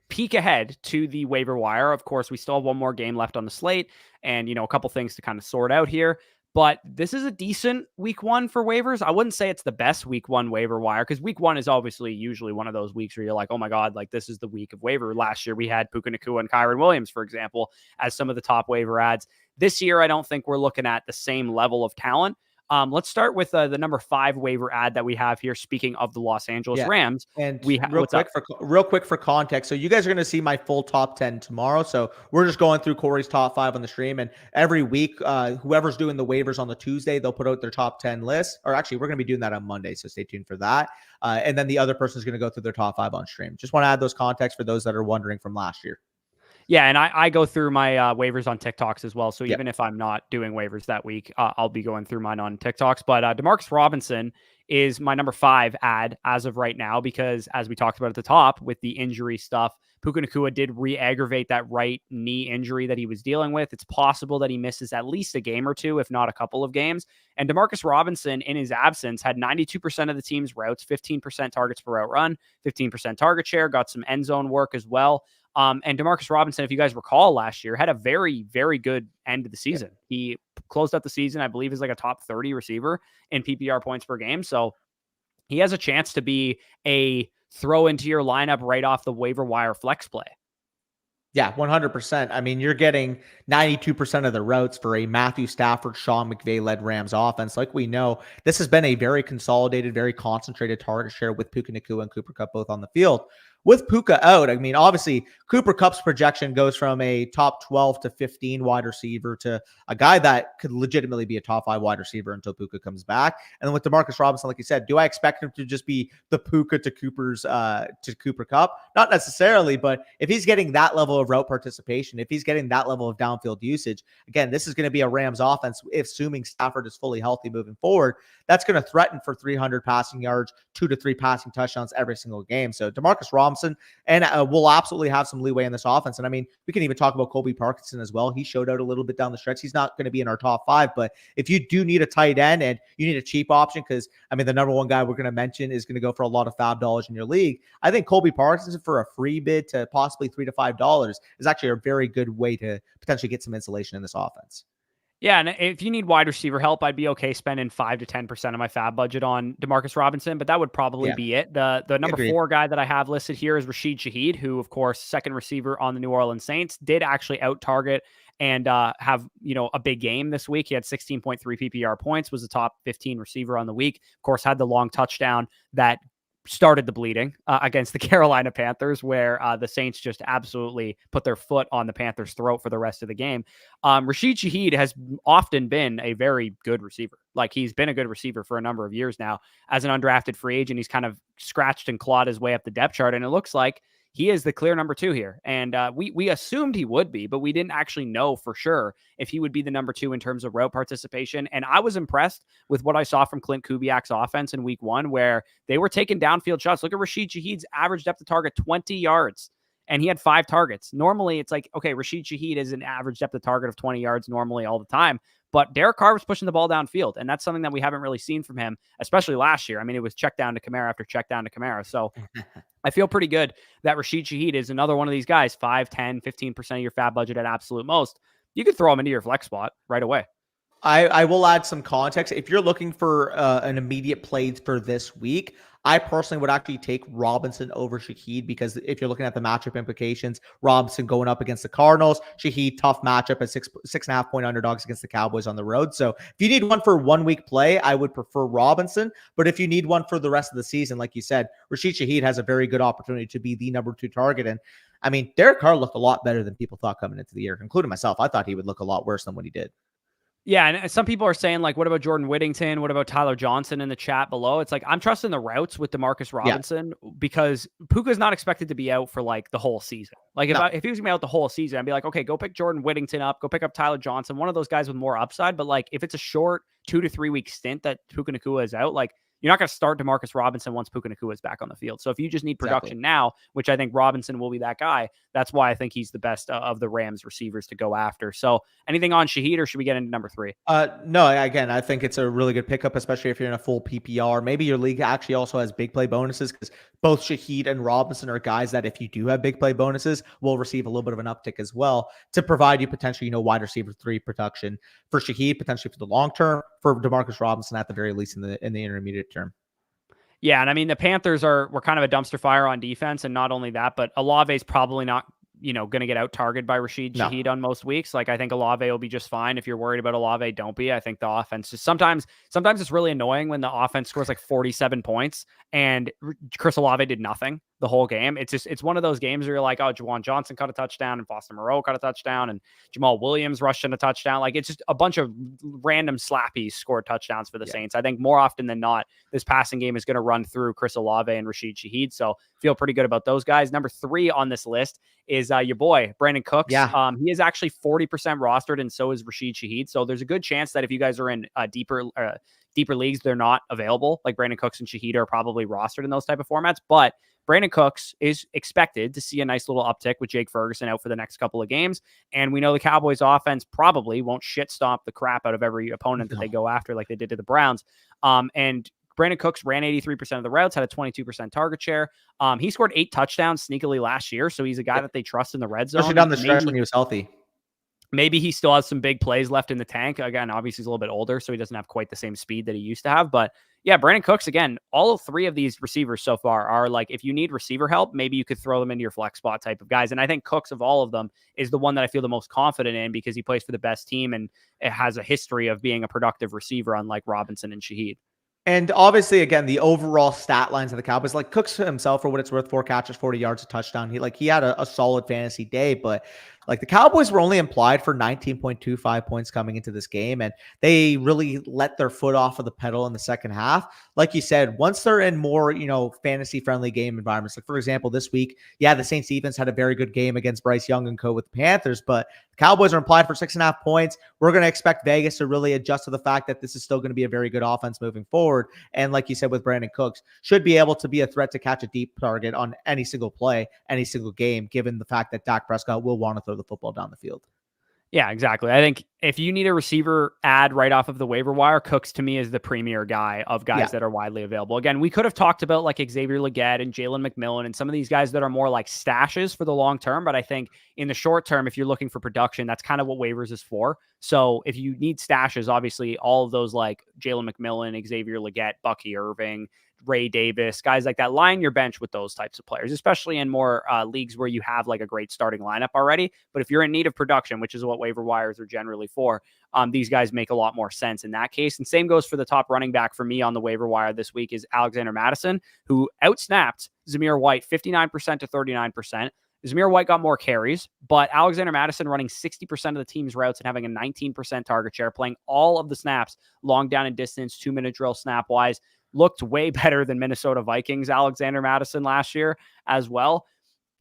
peek ahead to the waiver wire. Of course, we still have one more game left on the slate, and a couple things to kind of sort out here. But this is a decent week 1 for waivers. I wouldn't say it's the best week 1 waiver wire, because week 1 is obviously usually one of those weeks where you're like, oh my God, like this is the week of waiver. Last year we had Puka Nacua and Kyron Williams, for example, as some of the top waiver ads. This year, I don't think we're looking at the same level of talent. Let's start with the number 5 waiver ad that we have here. Speaking of the Los Angeles Rams, and real quick for context. So you guys are going to see my full top 10 tomorrow. So we're just going through Corey's top 5 on the stream, and every week, whoever's doing the waivers on the Tuesday, they'll put out their top 10 list. Or actually, we're going to be doing that on Monday, so stay tuned for that. And then the other person is going to go through their top 5 on stream. Just want to add those context for those that are wondering from last year. Yeah, and I go through my waivers on TikToks as well. So even if I'm not doing waivers that week, I'll be going through mine on TikToks. But Demarcus Robinson is my number 5 ad as of right now, because as we talked about at the top with the injury stuff, Puka Nacua did re-aggravate that right knee injury that he was dealing with. It's possible that he misses at least a game or two, if not a couple of games. And Demarcus Robinson, in his absence, had 92% of the team's routes, 15% targets per route run, 15% target share, got some end zone work as well. And Demarcus Robinson, if you guys recall last year, had a very, very good end of the season. He closed out the season, I believe, as like a top 30 receiver in PPR points per game. So he has a chance to be a throw into your lineup right off the waiver wire flex play. Yeah, 100%. I mean, you're getting 92% of the routes for a Matthew Stafford, Sean McVay-led Rams offense. Like we know, this has been a very consolidated, very concentrated target share with Puka Nacua and Cooper Kupp both on the field. with Puka out, I mean, obviously Cooper Kupp's projection goes from a top 12 to 15 wide receiver to a guy that could legitimately be a top 5 wide receiver until Puka comes back. And then with Demarcus Robinson, like you said, do I expect him to just be the Puka to Cooper Kupp? Not necessarily, but if he's getting that level of route participation, if he's getting that level of downfield usage, again, this is going to be a Rams offense, assuming Stafford is fully healthy moving forward, that's going to threaten for 300 passing yards, 2 to 3 passing touchdowns every single game. So Demarcus Robinson, and we'll absolutely have some leeway in this offense. And I mean, we can even talk about Colby Parkinson as well. He showed out a little bit down the stretch. He's not going to be in our top 5, but if you do need a tight end and you need a cheap option, because I mean, the number one guy we're going to mention is going to go for a lot of fab dollars in your league. I think Colby Parkinson for a free bid to possibly $3 to $5 is actually a very good way to potentially get some insulation in this offense. Yeah, and if you need wide receiver help, I'd be okay spending 5 to 10% of my fab budget on Demarcus Robinson, but that would probably be it. The number Agreed. 4 guy that I have listed here is Rashid Shaheed, who, of course, second receiver on the New Orleans Saints, did actually out-target and have, a big game this week. He had 16.3 PPR points, was the top 15 receiver on the week. Of course, had the long touchdown that started the bleeding against the Carolina Panthers, where the Saints just absolutely put their foot on the Panthers' throat for the rest of the game. Rashid Shaheed has often been a very good receiver. Like, he's been a good receiver for a number of years now. As an undrafted free agent, he's kind of scratched and clawed his way up the depth chart, and it looks like he is the clear number 2 here. And we assumed he would be, but we didn't actually know for sure if he would be the number 2 in terms of route participation. And I was impressed with what I saw from Clint Kubiak's offense in week 1, where they were taking downfield shots. Look at Rashid Shaheed's average depth of target, 20 yards. And he had 5 targets. Normally, it's like, okay, Rashid Shaheed is an average depth of target of 20 yards normally all the time. But Derek Carr was pushing the ball downfield, and that's something that we haven't really seen from him, especially last year. I mean, it was check down to Kamara after check down to Kamara. So I feel pretty good that Rashid Shaheed is another one of these guys, 5, 10, 15% of your fab budget at absolute most. You could throw him into your flex spot right away. I will add some context. If you're looking for an immediate play for this week, I personally would actually take Robinson over Shaheed, because if you're looking at the matchup implications, Robinson going up against the Cardinals, Shaheed tough matchup at 6.5 point underdogs against the Cowboys on the road. So if you need one for 1 week play, I would prefer Robinson. But if you need one for the rest of the season, like you said, Rashid Shaheed has a very good opportunity to be the number 2 target. And I mean, Derek Carr looked a lot better than people thought coming into the year, including myself. I thought he would look a lot worse than what he did. Yeah, and some people are saying, like, what about Jordan Whittington? What about Tyler Johnson in the chat below? It's like, I'm trusting the routes with Demarcus Robinson because Puka's not expected to be out for, like, the whole season. Like, if he was going to be out the whole season, I'd be like, okay, go pick Jordan Whittington up, go pick up Tyler Johnson, one of those guys with more upside. But, like, if it's a short 2 to 3 week stint that Puka Nacua is out, like, you're not going to start Demarcus Robinson once Puka Nacua is back on the field. So if you just need production now, which I think Robinson will be that guy, that's why I think he's the best of the Rams receivers to go after. So anything on Shaheed, or should we get into number 3? No, again, I think it's a really good pickup, especially if you're in a full PPR. Maybe your league actually also has big play bonuses, because both Shaheed and Robinson are guys that if you do have big play bonuses, will receive a little bit of an uptick as well to provide you potentially, wide receiver 3 production for Shaheed, potentially for the long term, for Demarcus Robinson at the very least in the intermediate term. Yeah, and I mean, the Panthers were kind of a dumpster fire on defense, and not only that, but Olave's probably not, going to get out targeted by Rashid Shaheed on most weeks. Like, I think Olave will be just fine. If you're worried about Olave, don't be. I think the offense just sometimes it's really annoying when the offense scores like 47 points and Chris Olave did nothing the whole game. It's one of those games where you're like, oh, Juwan Johnson caught a touchdown and Foster Moreau caught a touchdown and Jamal Williams rushed in a touchdown. Like, it's just a bunch of random slappies scored touchdowns for the Saints. I think more often than not, this passing game is going to run through Chris Olave and Rashid Shaheed. So feel pretty good about those guys. Number 3 on this list is your boy, Brandon Cooks. Yeah. He is actually 40% rostered, and so is Rashid Shaheed. So there's a good chance that if you guys are in deeper leagues, they're not available. Like, Brandon Cooks and Shaheed are probably rostered in those type of formats, but Brandon Cooks is expected to see a nice little uptick with Jake Ferguson out for the next couple of games. And we know the Cowboys offense probably won't shit stomp the crap out of every opponent that they go after like they did to the Browns. And Brandon Cooks ran 83% of the routes, had a 22% target share. He scored 8 touchdowns sneakily last year. So he's a guy that they trust in the red zone. Especially down the stretch when he was healthy. Maybe he still has some big plays left in the tank. Again, obviously he's a little bit older, so he doesn't have quite the same speed that he used to have. But yeah, Brandon Cooks, again, all 3 of these receivers so far are like, if you need receiver help, maybe you could throw them into your flex spot type of guys. And I think Cooks, of all of them, is the one that I feel the most confident in because he plays for the best team and it has a history of being a productive receiver, unlike Robinson and Shaheed. And obviously, again, the overall stat lines of the Cowboys, like Cooks himself, for what it's worth, 4 catches, 40 yards, a touchdown. He had a solid fantasy day, but like the Cowboys were only implied for 19.25 points coming into this game, and they really let their foot off of the pedal in the second half. Like you said, once they're in more, fantasy friendly game environments, like for example, this week, yeah, the Saints defense had a very good game against Bryce Young and co with the Panthers, but the Cowboys are implied for 6.5 points. We're going to expect Vegas to really adjust to the fact that this is still going to be a very good offense moving forward. And like you said, with Brandon Cooks, should be able to be a threat to catch a deep target on any single play, any single game, given the fact that Dak Prescott will want to throw the football down the field. Yeah, exactly. I think if you need a receiver add right off of the waiver wire, Cooks to me is the premier guy of guys that are widely available. Again, we could have talked about like Xavier Legette and Jalen McMillan and some of these guys that are more like stashes for the long term. But I think in the short term, if you're looking for production, that's kind of what waivers is for. So if you need stashes, obviously all of those like Jalen McMillan, Xavier Legette, Bucky Irving, Ray Davis, guys like that, line your bench with those types of players, especially in more leagues where you have like a great starting lineup already. But if you're in need of production, which is what waiver wires are generally for, these guys make a lot more sense in that case. And same goes for the top running back for me on the waiver wire this week is Alexander Mattison, who outsnapped Zamir White 59% to 39%. Zamir White got more carries, but Alexander Mattison running 60% of the team's routes and having a 19% target share, playing all of the snaps, long down and distance, 2-minute drill snap-wise, looked way better than Minnesota Vikings Alexander Mattison last year as well.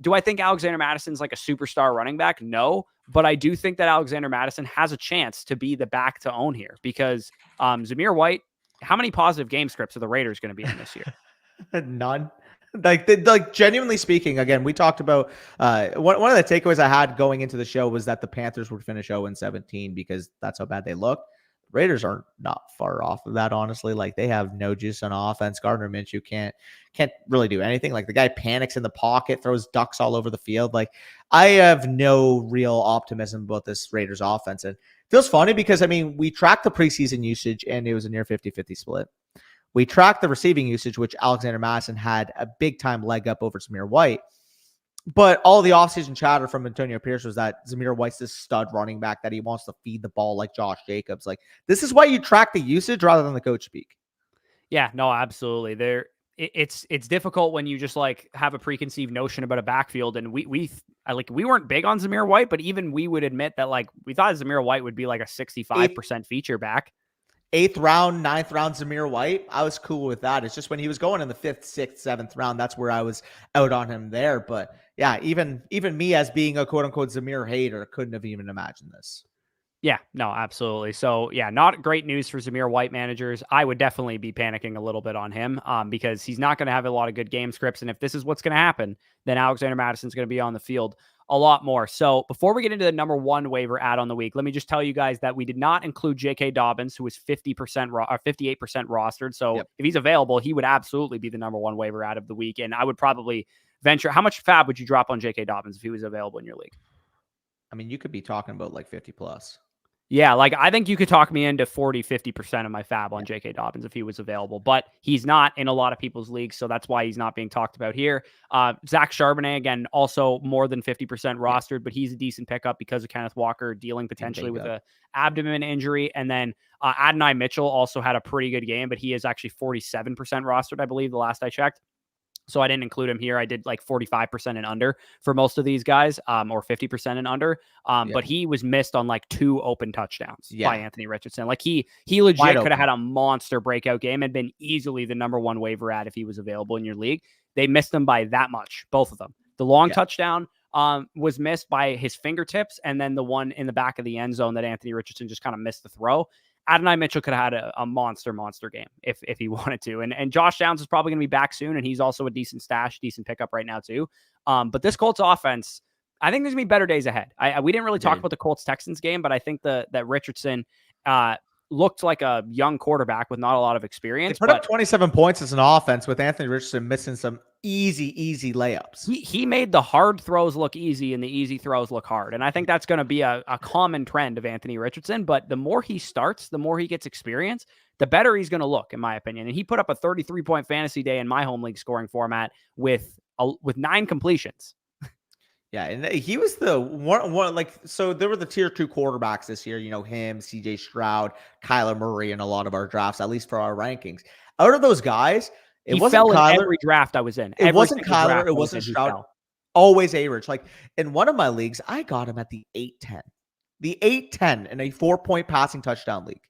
Do I think Alexander Madison's like a superstar running back? No, but I do think that Alexander Mattison has a chance to be the back to own here because Zamir White, how many positive game scripts are the Raiders going to be in this year? None. Like genuinely speaking, again, we talked about one of the takeaways I had going into the show was that the Panthers would finish 0-17 because that's how bad they look. Raiders are not far off of that, honestly. Like they have no juice on offense. Gardner Minshew can't really do anything. Like the guy panics in the pocket, throws ducks all over the field. Like I have no real optimism about this Raiders offense. And it feels funny because I mean, we tracked the preseason usage and it was a near 50-50 split. We tracked the receiving usage, which Alexander Mattison had a big time leg up over Zamir White. But all the offseason chatter from Antonio Pierce was that Zamir White's this stud running back that he wants to feed the ball like Josh Jacobs. Like this is why you track the usage rather than the coach speak. Yeah, no, absolutely. It's difficult when you just like have a preconceived notion about a backfield. And we weren't big on Zamir White, but even we would admit that like we thought Zamir White would be like a 65% feature back. 8th round, 9th round Zamir White, I was cool with that. It's just when he was going in the 5th, 6th, 7th round, that's where I was out on him there. But yeah, even me as being a quote unquote Zamir hater couldn't have even imagined this. Yeah, no, absolutely. So yeah, not great news for Zamir White managers. I would definitely be panicking a little bit on him because he's not going to have a lot of good game scripts. And if this is what's going to happen, then Alexander Madison's going to be on the field a lot more. So before we get into the number one waiver ad on the week, let me just tell you guys that we did not include J.K. Dobbins, who is 50% or 58% rostered. So if he's available, he would absolutely be the number one waiver ad of the week. And I would probably venture, how much fab would you drop on J.K. Dobbins if he was available in your league? I mean, you could be talking about like 50 plus. Yeah, like I think you could talk me into 40-50% of my fab on J.K. Dobbins if he was available, but he's not in a lot of people's leagues, so that's why he's not being talked about here. Zach Charbonnet, again, also more than 50% rostered, but he's a decent pickup because of Kenneth Walker dealing potentially with an abdomen injury. And then Adonai Mitchell also had a pretty good game, but he is actually 47% rostered, I believe, the last I checked. So I didn't include him here. I did like 45% and under for most of these guys, or 50% and under. But he was missed on like 2 open touchdowns by Anthony Richardson. Like he legit could have had a monster breakout game and been easily the number one waiver ad if he was available in your league. They missed him by that much, both of them. The long touchdown was missed by his fingertips, and then the one in the back of the end zone that Anthony Richardson just kind of missed the throw. Adonai Mitchell could have had a monster game if he wanted to. And Josh Downs is probably going to be back soon, and he's also a decent stash, decent pickup right now too. But this Colts offense, I think there's going to be better days ahead. We didn't really talk about the Colts-Texans game, but I think that Richardson looked like a young quarterback with not a lot of experience. They put up 27 points as an offense with Anthony Richardson missing some easy layups. He made the hard throws look easy and the easy throws look hard. And I think that's going to be a common trend of Anthony Richardson. But the more he starts, the more he gets experience, the better he's going to look, in my opinion. And he put up a 33-point fantasy day in my home league scoring format with 9 completions. Yeah, and he was the one like so there were the tier 2 quarterbacks this year, him, CJ Stroud, Kyler Murray in a lot of our drafts, at least for our rankings. Out of those guys, He fell in every draft I was in. It Every wasn't single Kyler, draft it I was wasn't in, he Stroud, fell. always A-Rich. Like in one of my leagues, I got him at the 8-10. The 8-10 in a 4-point passing touchdown league.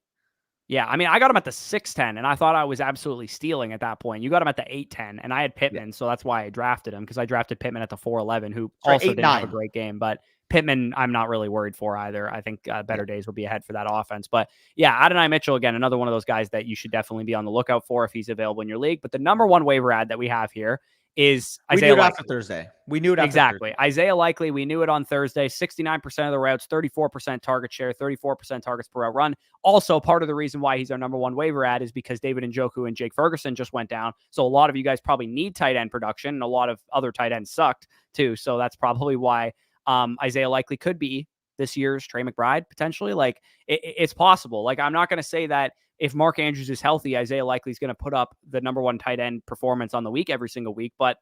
Yeah, I mean, I got him at the 6-10, and I thought I was absolutely stealing at that point. You got him at the 8-10, and I had Pittman, so that's why I drafted him, because I drafted Pittman at the 4-11, who also didn't have a great game. But Pittman, I'm not really worried for either. I think better days will be ahead for that offense. But yeah, Adonai Mitchell, again, another one of those guys that you should definitely be on the lookout for if he's available in your league. But the number one waiver ad that we have here is Isaiah Likely. After Thursday. We knew it after exactly. Thursday. Isaiah Likely, we knew it on Thursday. 69% of the routes, 34% target share, 34% targets per route run. Also, part of the reason why he's our number one waiver ad is because David Njoku and Jake Ferguson just went down. So a lot of you guys probably need tight end production, and a lot of other tight ends sucked too. So that's probably why Isaiah Likely could be this year's Trey McBride potentially. Like it's possible. Like I'm not going to say that if Mark Andrews is healthy, Isaiah Likely is going to put up the number one tight end performance on the week every single week, but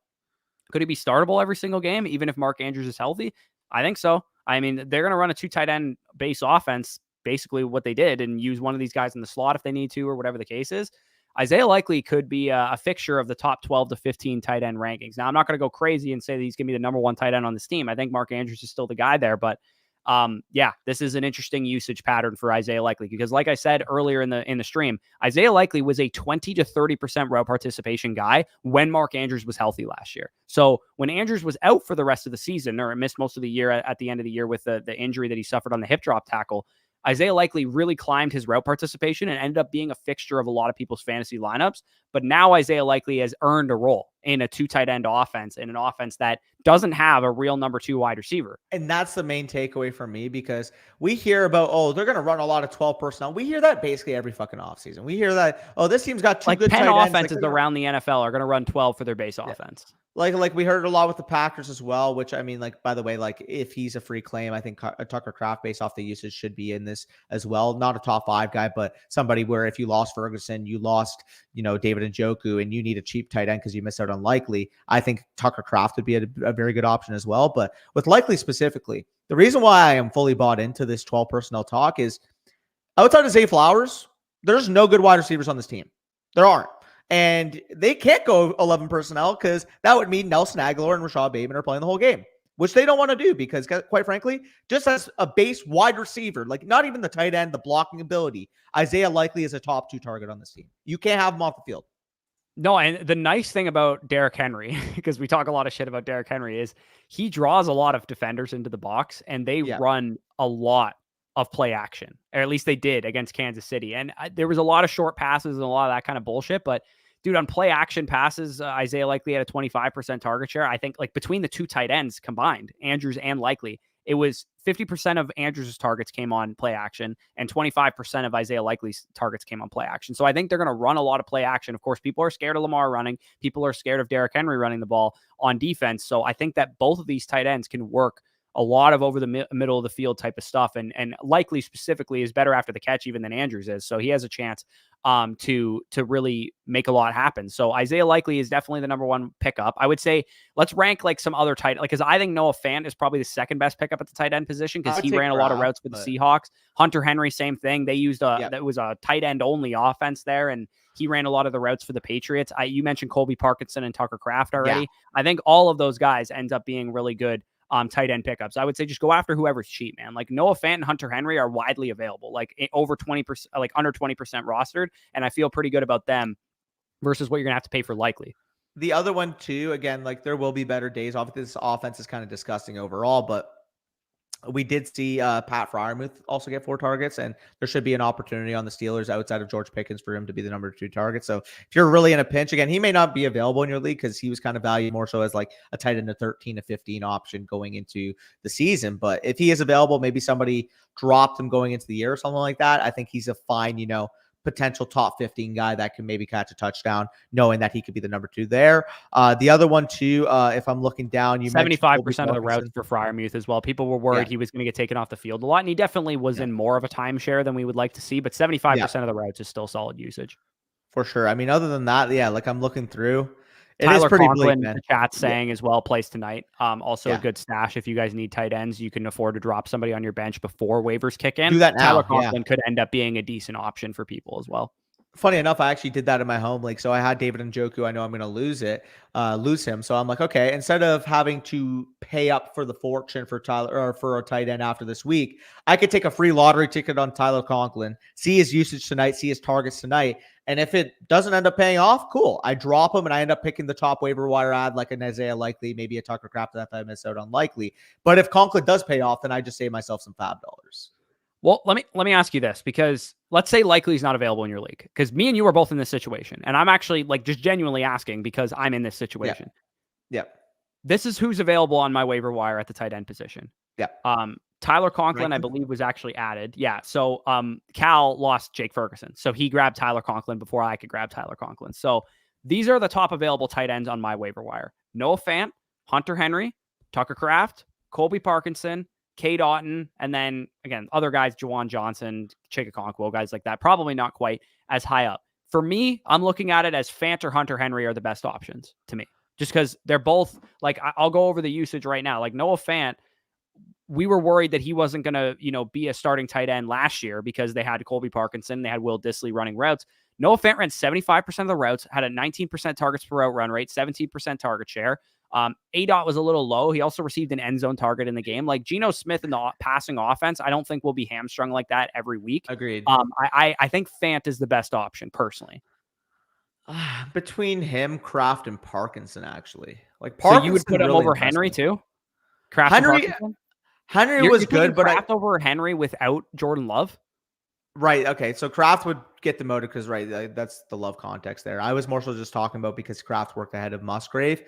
could he be startable every single game, even if Mark Andrews is healthy? I think so. I mean, they're going to run a 2 tight end base offense, basically what they did, and use one of these guys in the slot if they need to, or whatever the case is. Isaiah Likely could be a fixture of the top 12 to 15 tight end rankings. Now, I'm not going to go crazy and say that he's going to be the number one tight end on this team. I think Mark Andrews is still the guy there, but yeah, this is an interesting usage pattern for Isaiah Likely, because like I said earlier in the stream, Isaiah Likely was a 20 to 30% route participation guy when Mark Andrews was healthy last year. So when Andrews was out for the rest of the season, or missed most of the year at the end of the year with the injury that he suffered on the hip drop tackle, Isaiah Likely really climbed his route participation and ended up being a fixture of a lot of people's fantasy lineups. But now Isaiah Likely has earned a role in a 2 tight end offense, in an offense that doesn't have a real number 2 wide receiver. And that's the main takeaway for me, because we hear about, they're going to run a lot of 12 personnel. We hear that basically every fucking offseason. We hear that, this team's got 2 good tight ends. 10 offenses around the NFL are going to run 12 for their base offense. Like we heard a lot with the Packers as well, which I mean, like, by the way, like if he's a free claim, I think Tucker Kraft, based off the usage, should be in this as well. Not a top 5 guy, but somebody where if you lost Ferguson, you lost, David Njoku, and you need a cheap tight end because you missed out on Likely, I think Tucker Kraft would be a very good option as well. But with Likely specifically, the reason why I am fully bought into this 12 personnel talk is outside of Zay Flowers, there's no good wide receivers on this team. There aren't. And they can't go 11 personnel because that would mean Nelson Aguilar and Rashad Bateman are playing the whole game, which they don't want to do because, quite frankly, just as a base wide receiver, like not even the tight end, the blocking ability, Isaiah Likely is a top 2 target on this team. You can't have him off the field. No, and the nice thing about Derrick Henry, because we talk a lot of shit about Derrick Henry, is he draws a lot of defenders into the box, and they run a lot of play action, or at least they did against Kansas City. And there was a lot of short passes and a lot of that kind of bullshit, but dude, on play action passes, Isaiah Likely had a 25% target share. I think like between the 2 tight ends combined, Andrews and Likely, it was 50% of Andrews' targets came on play action, and 25% of Isaiah Likely's targets came on play action. So I think they're going to run a lot of play action. Of course, people are scared of Lamar running. People are scared of Derrick Henry running the ball on defense. So I think that both of these tight ends can work a lot of over the middle of the field type of stuff. And Likely specifically is better after the catch even than Andrews is. So he has a chance to really make a lot happen. So Isaiah Likely is definitely the number 1 pickup. I would say let's rank like some other tight, like, because I think Noah Fant is probably the second best pickup at the tight end position, because he ran a lot of routes for the Seahawks. Hunter Henry, same thing. They used that was a tight end only offense there, and he ran a lot of the routes for the Patriots. You mentioned Colby Parkinson and Tucker Kraft already. Yeah. I think all of those guys end up being really good tight end pickups. I would say just go after whoever's cheap, man. Like Noah Fant and Hunter Henry are widely available, like over 20%, like under 20% rostered. And I feel pretty good about them versus what you're gonna have to pay for Likely. The other one too, again, like there will be better days off. This offense is kind of disgusting overall, but we did see Pat Freiermuth also get 4 targets, and there should be an opportunity on the Steelers outside of George Pickens for him to be the number 2 target. So if you're really in a pinch, again, he may not be available in your league because he was kind of valued more so as like a tight end, a 13 to 15 option going into the season. But if he is available, maybe somebody dropped him going into the year or something like that, I think he's a fine, potential top 15 guy that can maybe catch a touchdown, knowing that he could be the number 2 there. The other one too, if I'm looking down, 75% of the routes for Freiermuth as well. People were worried he was going to get taken off the field a lot, and he definitely was in more of a timeshare than we would like to see, but 75% of the routes is still solid usage. For sure. I mean, other than that, like I'm looking through, It is Tyler pretty bleak, Conklin, man. the chat's saying as well, plays tonight. Also Yeah. a good stash if you guys need tight ends. You can afford to drop somebody on your bench before waivers kick in. Do that now. Tyler Conklin could end up being a decent option for people as well. Funny enough, I actually did that in my home league. So I had David Njoku. I know I'm going to lose him. So I'm like, okay, instead of having to pay up for the fortune for Tyler or for a tight end after this week, I could take a free lottery ticket on Tyler Conklin, see his usage tonight, see his targets tonight. And if it doesn't end up paying off, cool. I drop him and I end up picking the top waiver wire ad like an Isaiah Likely, maybe a Tucker Kraft that I miss out on Likely. But if Conklin does pay off, then I just save myself some fab dollars. Well, let me ask you this, because let's say Likely's not available in your league, because me and you are both in this situation, and I'm actually like just genuinely asking because I'm in this situation. Yeah. This is who's available on my waiver wire at the tight end position. Yeah. Tyler Conklin, I believe, was actually added. Yeah. So Cal lost Jake Ferguson, so he grabbed Tyler Conklin before I could grab Tyler Conklin. So these are the top available tight ends on my waiver wire: Noah Fant, Hunter Henry, Tucker Kraft, Colby Parkinson, Cade Otton, and then, again, other guys, Juwan Johnson, Chikakonkwo, guys like that, probably not quite as high up. For me, I'm looking at it as Fant or Hunter Henry are the best options to me, just because they're both, like, I'll go over the usage right now. Like, Noah Fant, we were worried that he wasn't going to, be a starting tight end last year because they had Colby Parkinson, they had Will Dissly running routes. Noah Fant ran 75% of the routes, had a 19% targets per route run rate, 17% target share. ADOT was a little low. He also received an end zone target in the game. Like Geno Smith in the passing offense, I don't think will be hamstrung like that every week. Agreed. I think Fant is the best option personally. Between him, Kraft, and Parkinson, actually. Like Parkinson, so you would put him really over Henry too? Kraft Henry was good, but Kraft over Henry without Jordan Love. Right. Okay. So Kraft would get demoted because that's the Love context there. I was more so just talking about because Kraft worked ahead of Musgrave.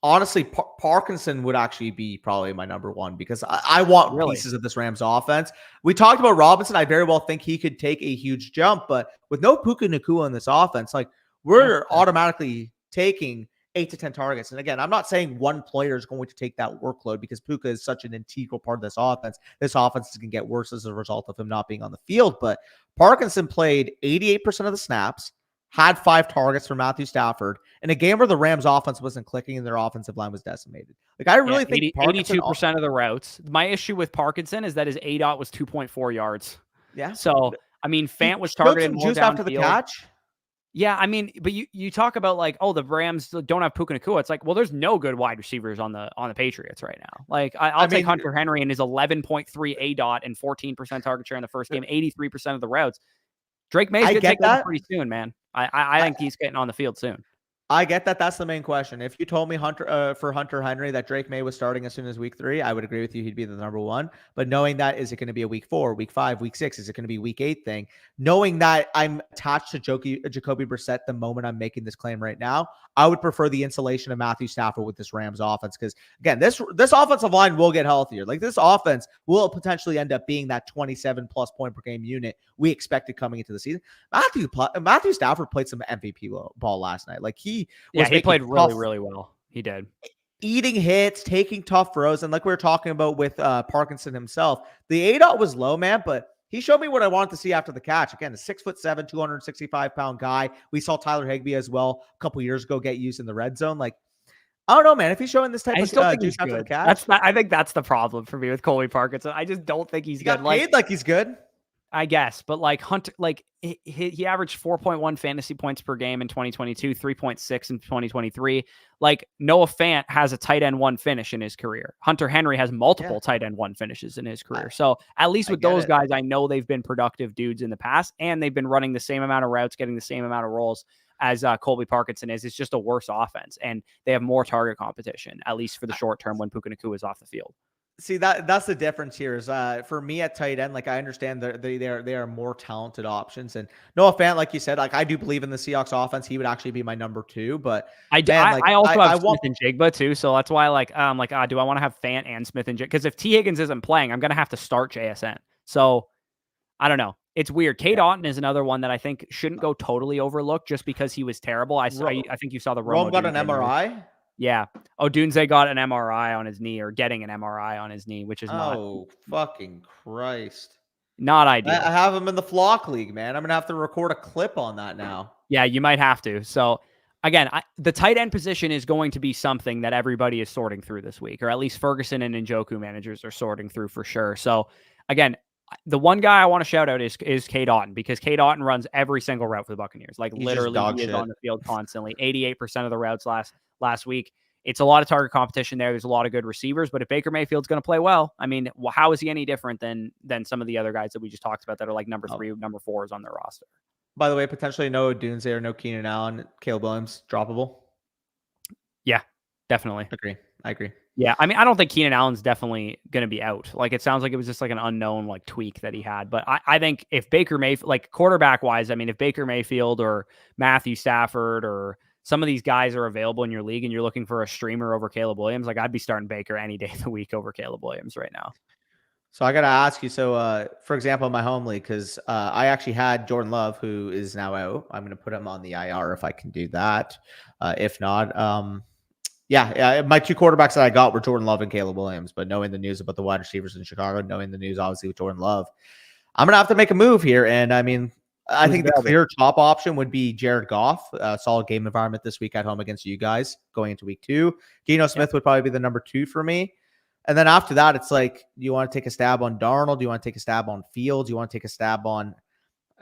Honestly, Parkinson would actually be probably my number one because I want pieces of this Rams offense. We talked about Robinson. I very well think he could take a huge jump, but with no Puka Nacua in this offense, like we're automatically taking 8 to 10 targets. And again, I'm not saying one player is going to take that workload because Puka is such an integral part of this offense. This offense is going to get worse as a result of him not being on the field. But Parkinson played 88% of the snaps, had 5 targets for Matthew Stafford in a game where the Rams offense wasn't clicking and their offensive line was decimated. Like I really think 82% of the routes. My issue with Parkinson is that his ADOT was 2.4 yards. Yeah. So, I mean, Fant was targeted more juice after the catch. Yeah, I mean, but you talk about like, oh, the Rams don't have Puka Nacua. It's like, well, there's no good wide receivers on the Patriots right now. Like, I'll take Hunter Henry and his 11.3 ADOT and 14% target share in the first game, 83% of the routes. Drake May's going to take over pretty soon, man. I think he's getting on the field soon. I get that. That's the main question. If you told me for Hunter Henry that Drake May was starting as soon as week 3, I would agree with you. He'd be the number one. But knowing that, is it going to be a week 4, week 5, week 6? Is it going to be week 8 thing? Knowing that I'm attached to Jacoby Brissett the moment I'm making this claim right now, I would prefer the insulation of Matthew Stafford with this Rams offense. Because again, this offensive line will get healthier. Like this offense will potentially end up being that 27 plus point per game unit we expected coming into the season. Matthew Stafford played some MVP ball last night. Like he played really well. He did. Eating hits, taking tough throws. And like we were talking about with Parkinson himself, the ADOT was low, man, but he showed me what I wanted to see after the catch. Again, a 6'7", 265-pound guy. We saw Tyler Higbee as well a couple years ago get used in the red zone. Like, I don't know, man. If he's showing this type of juice after the catch. I think that's the problem for me with Colby Parkinson. I just don't think he's good. Got paid like he's good. I guess, but like Hunter, like he averaged 4.1 fantasy points per game in 2022, 3.6 in 2023. Like Noah Fant has a tight end 1 finish in his career. Hunter Henry has multiple tight end 1 finishes in his career. So at least with those guys, I know they've been productive dudes in the past, and they've been running the same amount of routes, getting the same amount of rolls as Colby Parkinson is. It's just a worse offense, and they have more target competition, at least for the short term when Puka Nacua is off the field. See, that's the difference here is for me at tight end, like I understand they are more talented options. And Noah Fant, like you said, like I do believe in the Seahawks offense. He would actually be my number 2, but I also have Smith and Jigba too. So that's why I'm like, do I want to have Fant and Smith and Jigba? Because if T. Higgins isn't playing, I'm going to have to start JSN. So I don't know. It's weird. Cade Otton is another one that I think shouldn't go totally overlooked just because he was terrible. I think you saw the Rome got an MRI. Yeah. Odunze got an MRI on his knee, or getting an MRI on his knee, which is fucking Christ. Not ideal. I have him in the flock league, man. I'm going to have to record a clip on that now. Yeah, you might have to. So again, the tight end position is going to be something that everybody is sorting through this week, or at least Ferguson and Njoku managers are sorting through for sure. So again, the one guy I want to shout out is Cade Otton, because Cade Otton runs every single route for the Buccaneers. Like, He's literally, he is shit. on the field constantly. 88% of the routes last week. It's a lot of target competition there. There's a lot of good receivers, but if Baker Mayfield's going to play well, I mean, how is he any different than some of the other guys that we just talked about that are like number 3, number 4s on their roster? By the way, potentially no Dunze or no Keenan Allen, Caleb Williams, droppable. Yeah, definitely. I agree. Yeah, I mean, I don't think Keenan Allen's definitely going to be out. Like, it sounds like it was just like an unknown like tweak that he had. But I think if Baker Mayfield, like quarterback wise, I mean, if Baker Mayfield or Matthew Stafford or some of these guys are available in your league and you're looking for a streamer over Caleb Williams, like, I'd be starting Baker any day of the week over Caleb Williams right now. So I got to ask you. So, for example, in my home league, because I actually had Jordan Love, who is now out. I'm going to put him on the IR if I can do that. If not, yeah, my 2 quarterbacks that I got were Jordan Love and Caleb Williams. But knowing the news about the wide receivers in Chicago, knowing the news obviously with Jordan Love, I'm going to have to make a move here. And I mean, I think the clear top option would be Jared Goff. Solid game environment this week at home against you guys going into week 2. Geno Smith would probably be the number 2 for me. And then after that, it's like, do you want to take a stab on Darnold? Do you want to take a stab on Fields? Do you want to take a stab on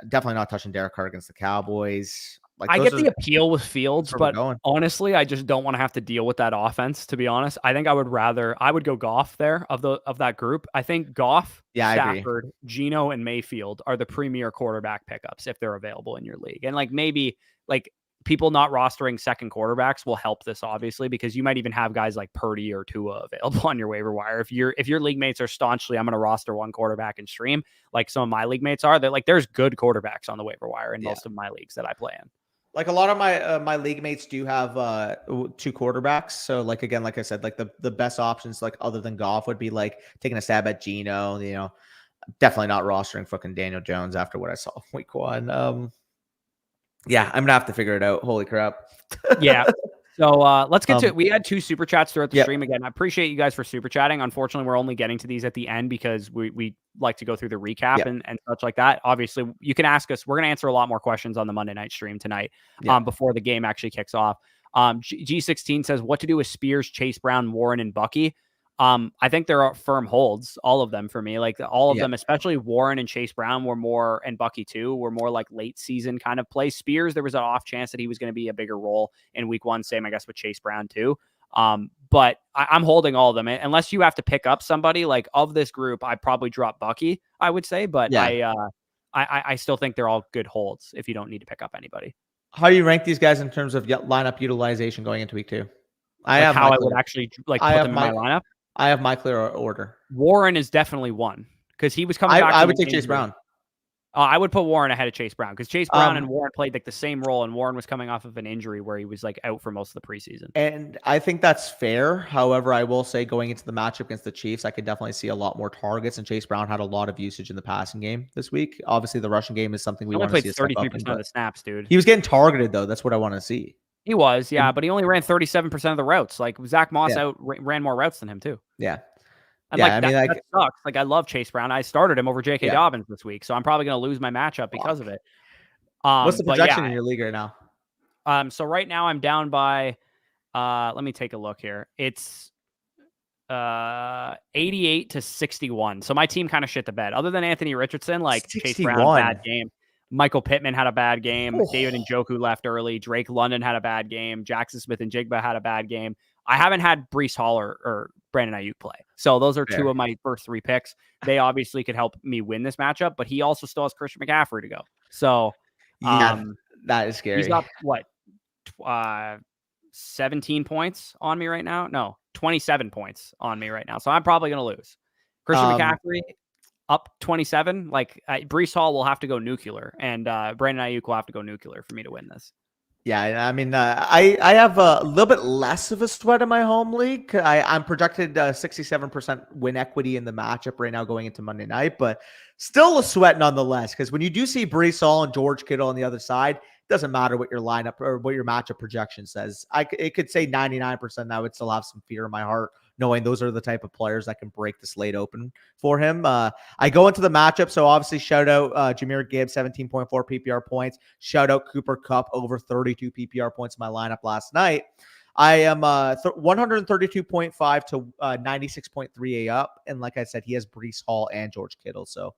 definitely not touching Derek Carr against the Cowboys? Like, I get the appeal with Fields, but honestly, I just don't want to have to deal with that offense, to be honest. I think I would go Goff there of that group. I think Goff, Stafford, Geno, and Mayfield are the premier quarterback pickups if they're available in your league. And like, maybe like people not rostering second quarterbacks will help this, obviously, because you might even have guys like Purdy or Tua available on your waiver wire. If your league mates are staunchly, I'm going to roster one quarterback and stream, like some of my league mates are, like, there's good quarterbacks on the waiver wire in most of my leagues that I play in. Like, a lot of my league mates do have 2 quarterbacks. So like, again, like I said, like the best options, like other than Goff, would be like taking a stab at Geno, definitely not rostering fucking Daniel Jones after what I saw week 1. Yeah, I'm gonna have to figure it out. Holy crap. Yeah. So let's get to it. We had 2 super chats throughout the stream. Again, I appreciate you guys for super chatting. Unfortunately, we're only getting to these at the end because we like to go through the recap and such like that. Obviously, you can ask us. We're going to answer a lot more questions on the Monday night stream tonight before the game actually kicks off. G16 says, what to do with Spears, Chase Brown, Warren, and Bucky? I think there are firm holds, all of them for me. Like, all of them, especially Warren and Chase Brown and Bucky too, were more like late season kind of play. Spears, there was an off chance that he was going to be a bigger role in week 1. Same, I guess, with Chase Brown too. But I'm holding all of them unless you have to pick up somebody. Like, of this group, I'd probably drop Bucky, I would say, but I still think they're all good holds if you don't need to pick up anybody. How do you rank these guys in terms of lineup utilization going into week 2? I would actually put them in my lineup. I have my clear order. Warren is definitely 1 because he was coming back. I would take Chase Brown. I would put Warren ahead of Chase Brown because Chase Brown and Warren played like the same role, and Warren was coming off of an injury where he was like out for most of the preseason. And I think that's fair. However, I will say going into the matchup against the Chiefs, I could definitely see a lot more targets, and Chase Brown had a lot of usage in the passing game this week. Obviously, the rushing game is something we want to see. 33% of the snaps, dude. He was getting targeted though. That's what I want to see. He was, but he only ran 37% of the routes. Like, Zach Moss ran more routes than him too. Yeah. And that sucks. Like, I love Chase Brown. I started him over J.K. Dobbins this week, so I'm probably going to lose my matchup because of it. What's the projection in your league right now? So right now I'm down by, let me take a look here. It's 88 to 61. So my team kind of shit the bed. Other than Anthony Richardson, like 61. Chase Brown, bad game. Michael Pittman had a bad game. David Njoku left early. Drake London had a bad game. Jackson Smith and Jigba had a bad game. I haven't had Breece Hall or Brandon Ayuk play. So those are 2 of my first 3 picks. They obviously could help me win this matchup, but he also still has Christian McCaffrey to go. So that is scary. He's got 17 points on me right now? No, 27 points on me right now. So I'm probably going to lose. Christian McCaffrey up 27. Like, Breece Hall will have to go nuclear, and Brandon Ayuk will have to go nuclear for me to win this. Yeah, I mean, I have a little bit less of a sweat in my home league. I'm projected 67% win equity in the matchup right now going into Monday night, but still a sweat nonetheless. Because when you do see Breece Hall and George Kittle on the other side, it doesn't matter what your lineup or what your matchup projection says. It could say 99%. I would still have some fear in my heart knowing those are the type of players that can break the slate open for him. I go into the matchup, so obviously shout out Jahmyr Gibbs, 17.4 PPR points. Shout out Cooper Kupp, over 32 PPR points in my lineup last night. I am 132.5 to 96.3 up. And like I said, he has Breece Hall and George Kittle. So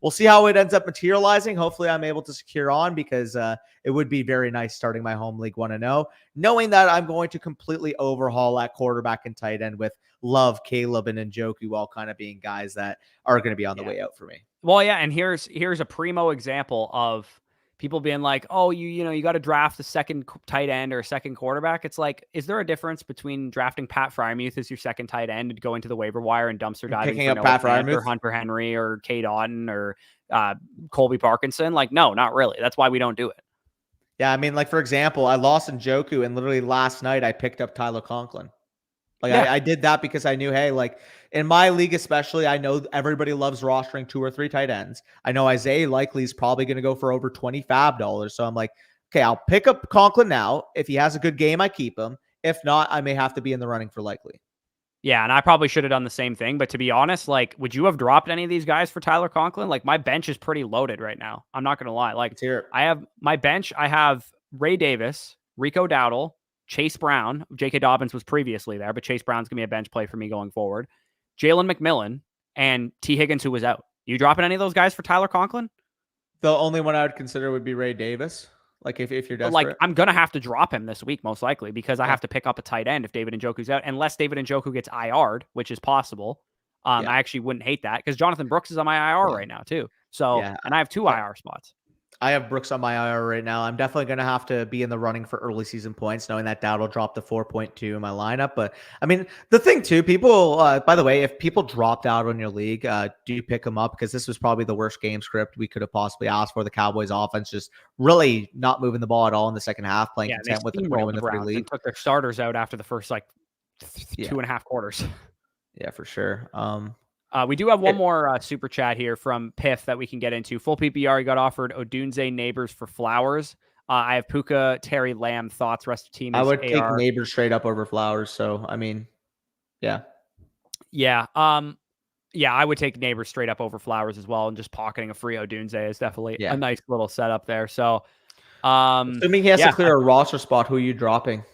we'll see how it ends up materializing. Hopefully I'm able to secure on, because it would be very nice starting my home league 1-0, knowing that I'm going to completely overhaul at quarterback and tight end with Love, Caleb, and Njoku all kind of being guys that are going to be on the way out for me. Well, yeah, and here's a primo example of people being like, oh, you got to draft the second tight end or a second quarterback. It's like, is there a difference between drafting Pat Freiermuth as your second tight end and going to the waiver wire and dumpster diving picking for up Noah Pat Fant or Freiermuth, Hunter Henry or Cade Otton or Colby Parkinson? Like, no, not really. That's why we don't do it. Yeah, I mean, like, for example, I lost Njoku, and literally last night I picked up Tyler Conklin. Like, I did that because I knew, hey, like in my league especially, I know everybody loves rostering 2 or 3 tight ends. I know Isaiah likely is probably going to go for over $20 fab dollars. So I'm like, okay, I'll pick up Conklin now. If he has a good game, I keep him. If not, I may have to be in the running for likely. Yeah, and I probably should have done the same thing. But to be honest, like, would you have dropped any of these guys for Tyler Conklin? Like, my bench is pretty loaded right now. I'm not going to lie. Like, I have my bench. I have Ray Davis, Rico Dowdle, Chase Brown. J.K. Dobbins was previously there, but Chase Brown's going to be a bench play for me going forward. Jalen McMillan and T. Higgins, who was out. You dropping any of those guys for Tyler Conklin? The only one I would consider would be Ray Davis. Like, if you're desperate. Like, I'm going to have to drop him this week, most likely, because I have to pick up a tight end if David Njoku's out, unless David Njoku gets IR'd, which is possible. I actually wouldn't hate that, because Jonathan Brooks is on my IR right now, too. So, and I have 2 IR spots. I have Brooks on my IR right now. I'm definitely going to have to be in the running for early season points, knowing that Dowd will drop to 4.2 in my lineup. But I mean, the thing too, people, by the way, if people dropped out on your league, do pick them up, because this was probably the worst game script we could have possibly asked for. The Cowboys offense just really not moving the ball at all in the second half, playing content with the 3 lead. And took their starters out after the first 2.5 quarters. Yeah, for sure. We do have one more super chat here from Piff that we can get into. Full PPR, he got offered Odunze Neighbors for Flowers. I have Puka, Terry, Lamb. Thoughts? Rest of team is I would AR. take Neighbors straight up over Flowers. So, I mean, yeah. Yeah. I would take Neighbors straight up over Flowers as well. And just pocketing a free Odunze is definitely a nice little setup there. So, assuming he has to clear a roster spot, who are you dropping?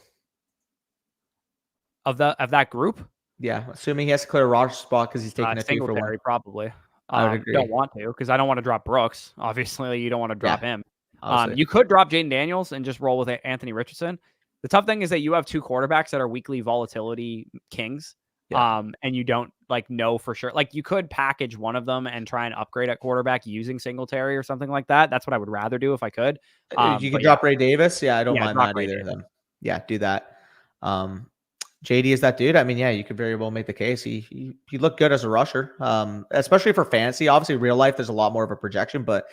Of that group? Yeah, assuming he has to clear a roster spot because he's taking a 2 for 1. Probably. I would agree. Don't want to, because I don't want to drop Brooks. Obviously, you don't want to drop him. Obviously. You could drop Jaden Daniels and just roll with Anthony Richardson. The tough thing is that you have 2 quarterbacks that are weekly volatility kings, and you don't know for sure. Like, you could package one of them and try and upgrade at quarterback using Singletary or something like that. That's what I would rather do if I could. You could drop Ray Davis. Yeah, I don't mind that either. Then, do that. JD is that dude. I mean, you could very well make the case. He looked good as a rusher, especially for fantasy. Obviously, real life, there's a lot more of a projection. But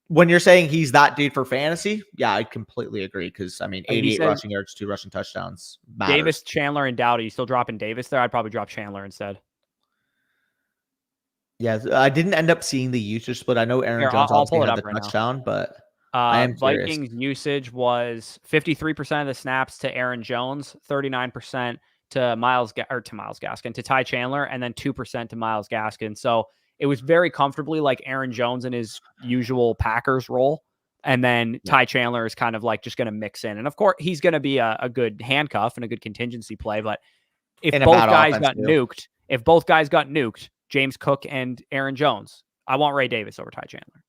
when you're saying he's that dude for fantasy, I completely agree. Because, I mean, 88 rushing yards, 2 rushing touchdowns matters. Davis, Chandler, and Dowdy. You still dropping Davis there? I'd probably drop Chandler instead. Yeah, I didn't end up seeing the usage split. I know Aaron Jones also had the touchdown, but I am curious. Vikings usage was 53% of the snaps to Aaron Jones, 39% to to Ty Chandler, and then 2% to Myles Gaskin. So it was very comfortably like Aaron Jones in his usual Packers role. And then Ty Chandler is kind of just going to mix in. And of course, he's going to be a good handcuff and a good contingency play. But if both guys got nuked, James Cook and Aaron Jones, I want Ray Davis over Ty Chandler.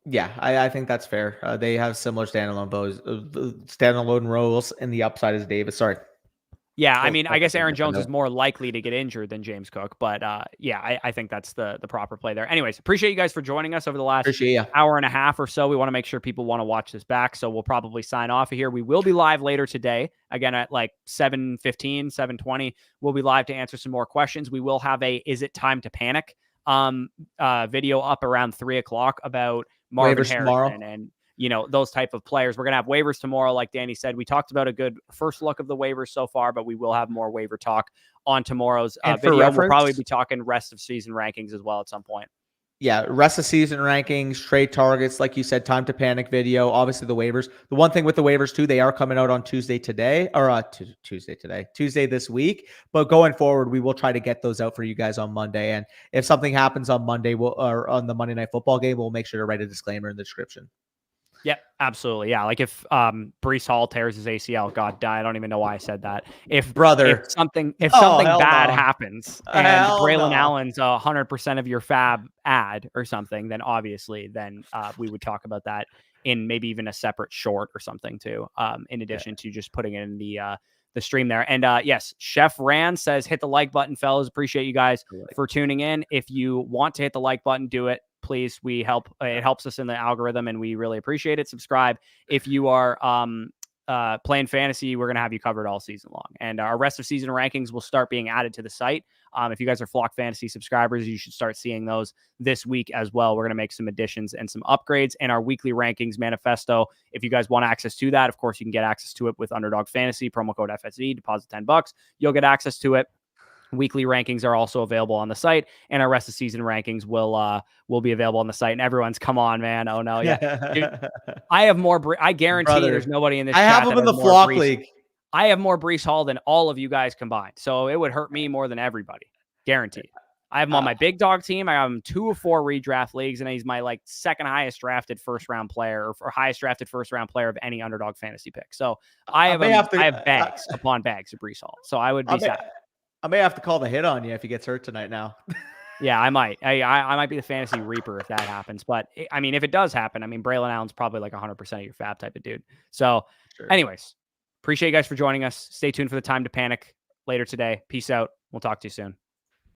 Yeah, I think that's fair. They have similar standalone roles, and the upside is Davis. Sorry. Yeah, I mean, I guess Aaron Jones is more likely to get injured than James Cook, but I think that's the proper play there. Anyways, appreciate you guys for joining us over the last hour and a half or so. We want to make sure people want to watch this back, so we'll probably sign off of here. We will be live later today, again at 7:15, 7:20. We'll be live to answer some more questions. We will have a "Is it time to panic?" video up around 3:00 about Marvin Harrison and those type of players. We're going to have waivers tomorrow. Like Danny said, we talked about a good first look of the waivers so far, but we will have more waiver talk on tomorrow's video. We'll probably be talking rest of season rankings as well at some point. Yeah, rest of season rankings, trade targets, like you said, time to panic video, obviously the waivers. The one thing with the waivers too, they are coming out on Tuesday this week. But going forward, we will try to get those out for you guys on Monday. And if something happens on Monday, or on the Monday Night Football game, we'll make sure to write a disclaimer in the description. Yeah, absolutely. Yeah, like if Breece Hall tears his ACL, God, I don't even know why I said that. If something bad happens and Braylon Allen's 100% of your fab ad or something, then obviously we would talk about that in maybe even a separate short or something too. In addition to just putting it in the stream there. And yes, Chef Rand says hit the like button, fellas. Appreciate you guys for tuning in. If you want to hit the like button, do it. Please, it helps us in the algorithm and we really appreciate it. Subscribe. If you are playing fantasy, we're going to have you covered all season long. And our rest of season rankings will start being added to the site. If you guys are Flock Fantasy subscribers, you should start seeing those this week as well. We're going to make some additions and some upgrades, and our weekly rankings manifesto. If you guys want access to that, of course, you can get access to it with Underdog Fantasy, promo code FSE, deposit $10. You'll get access to it. Weekly rankings are also available on the site, and our rest of season rankings will be available on the site. And everyone's, come on, man. Oh no. Yeah. Dude, I have more. I guarantee there's nobody in this chat. I have them in the Flock League. I have more Breece Hall than all of you guys combined. So it would hurt me more than everybody. Guaranteed. I have him on my big dog team. I have him 2 of 4 redraft leagues, and he's my second highest drafted first round player or highest drafted first round player of any Underdog Fantasy pick. So I have bags upon bags of Breece Hall. So I would be sad. I may have to call the hit on you if he gets hurt tonight now. Yeah, I might. I might be the fantasy reaper if that happens. But, I mean, if it does happen, I mean, Braylon Allen's probably 100% of your fab type of dude. So, anyways, appreciate you guys for joining us. Stay tuned for the Time to Panic later today. Peace out. We'll talk to you soon.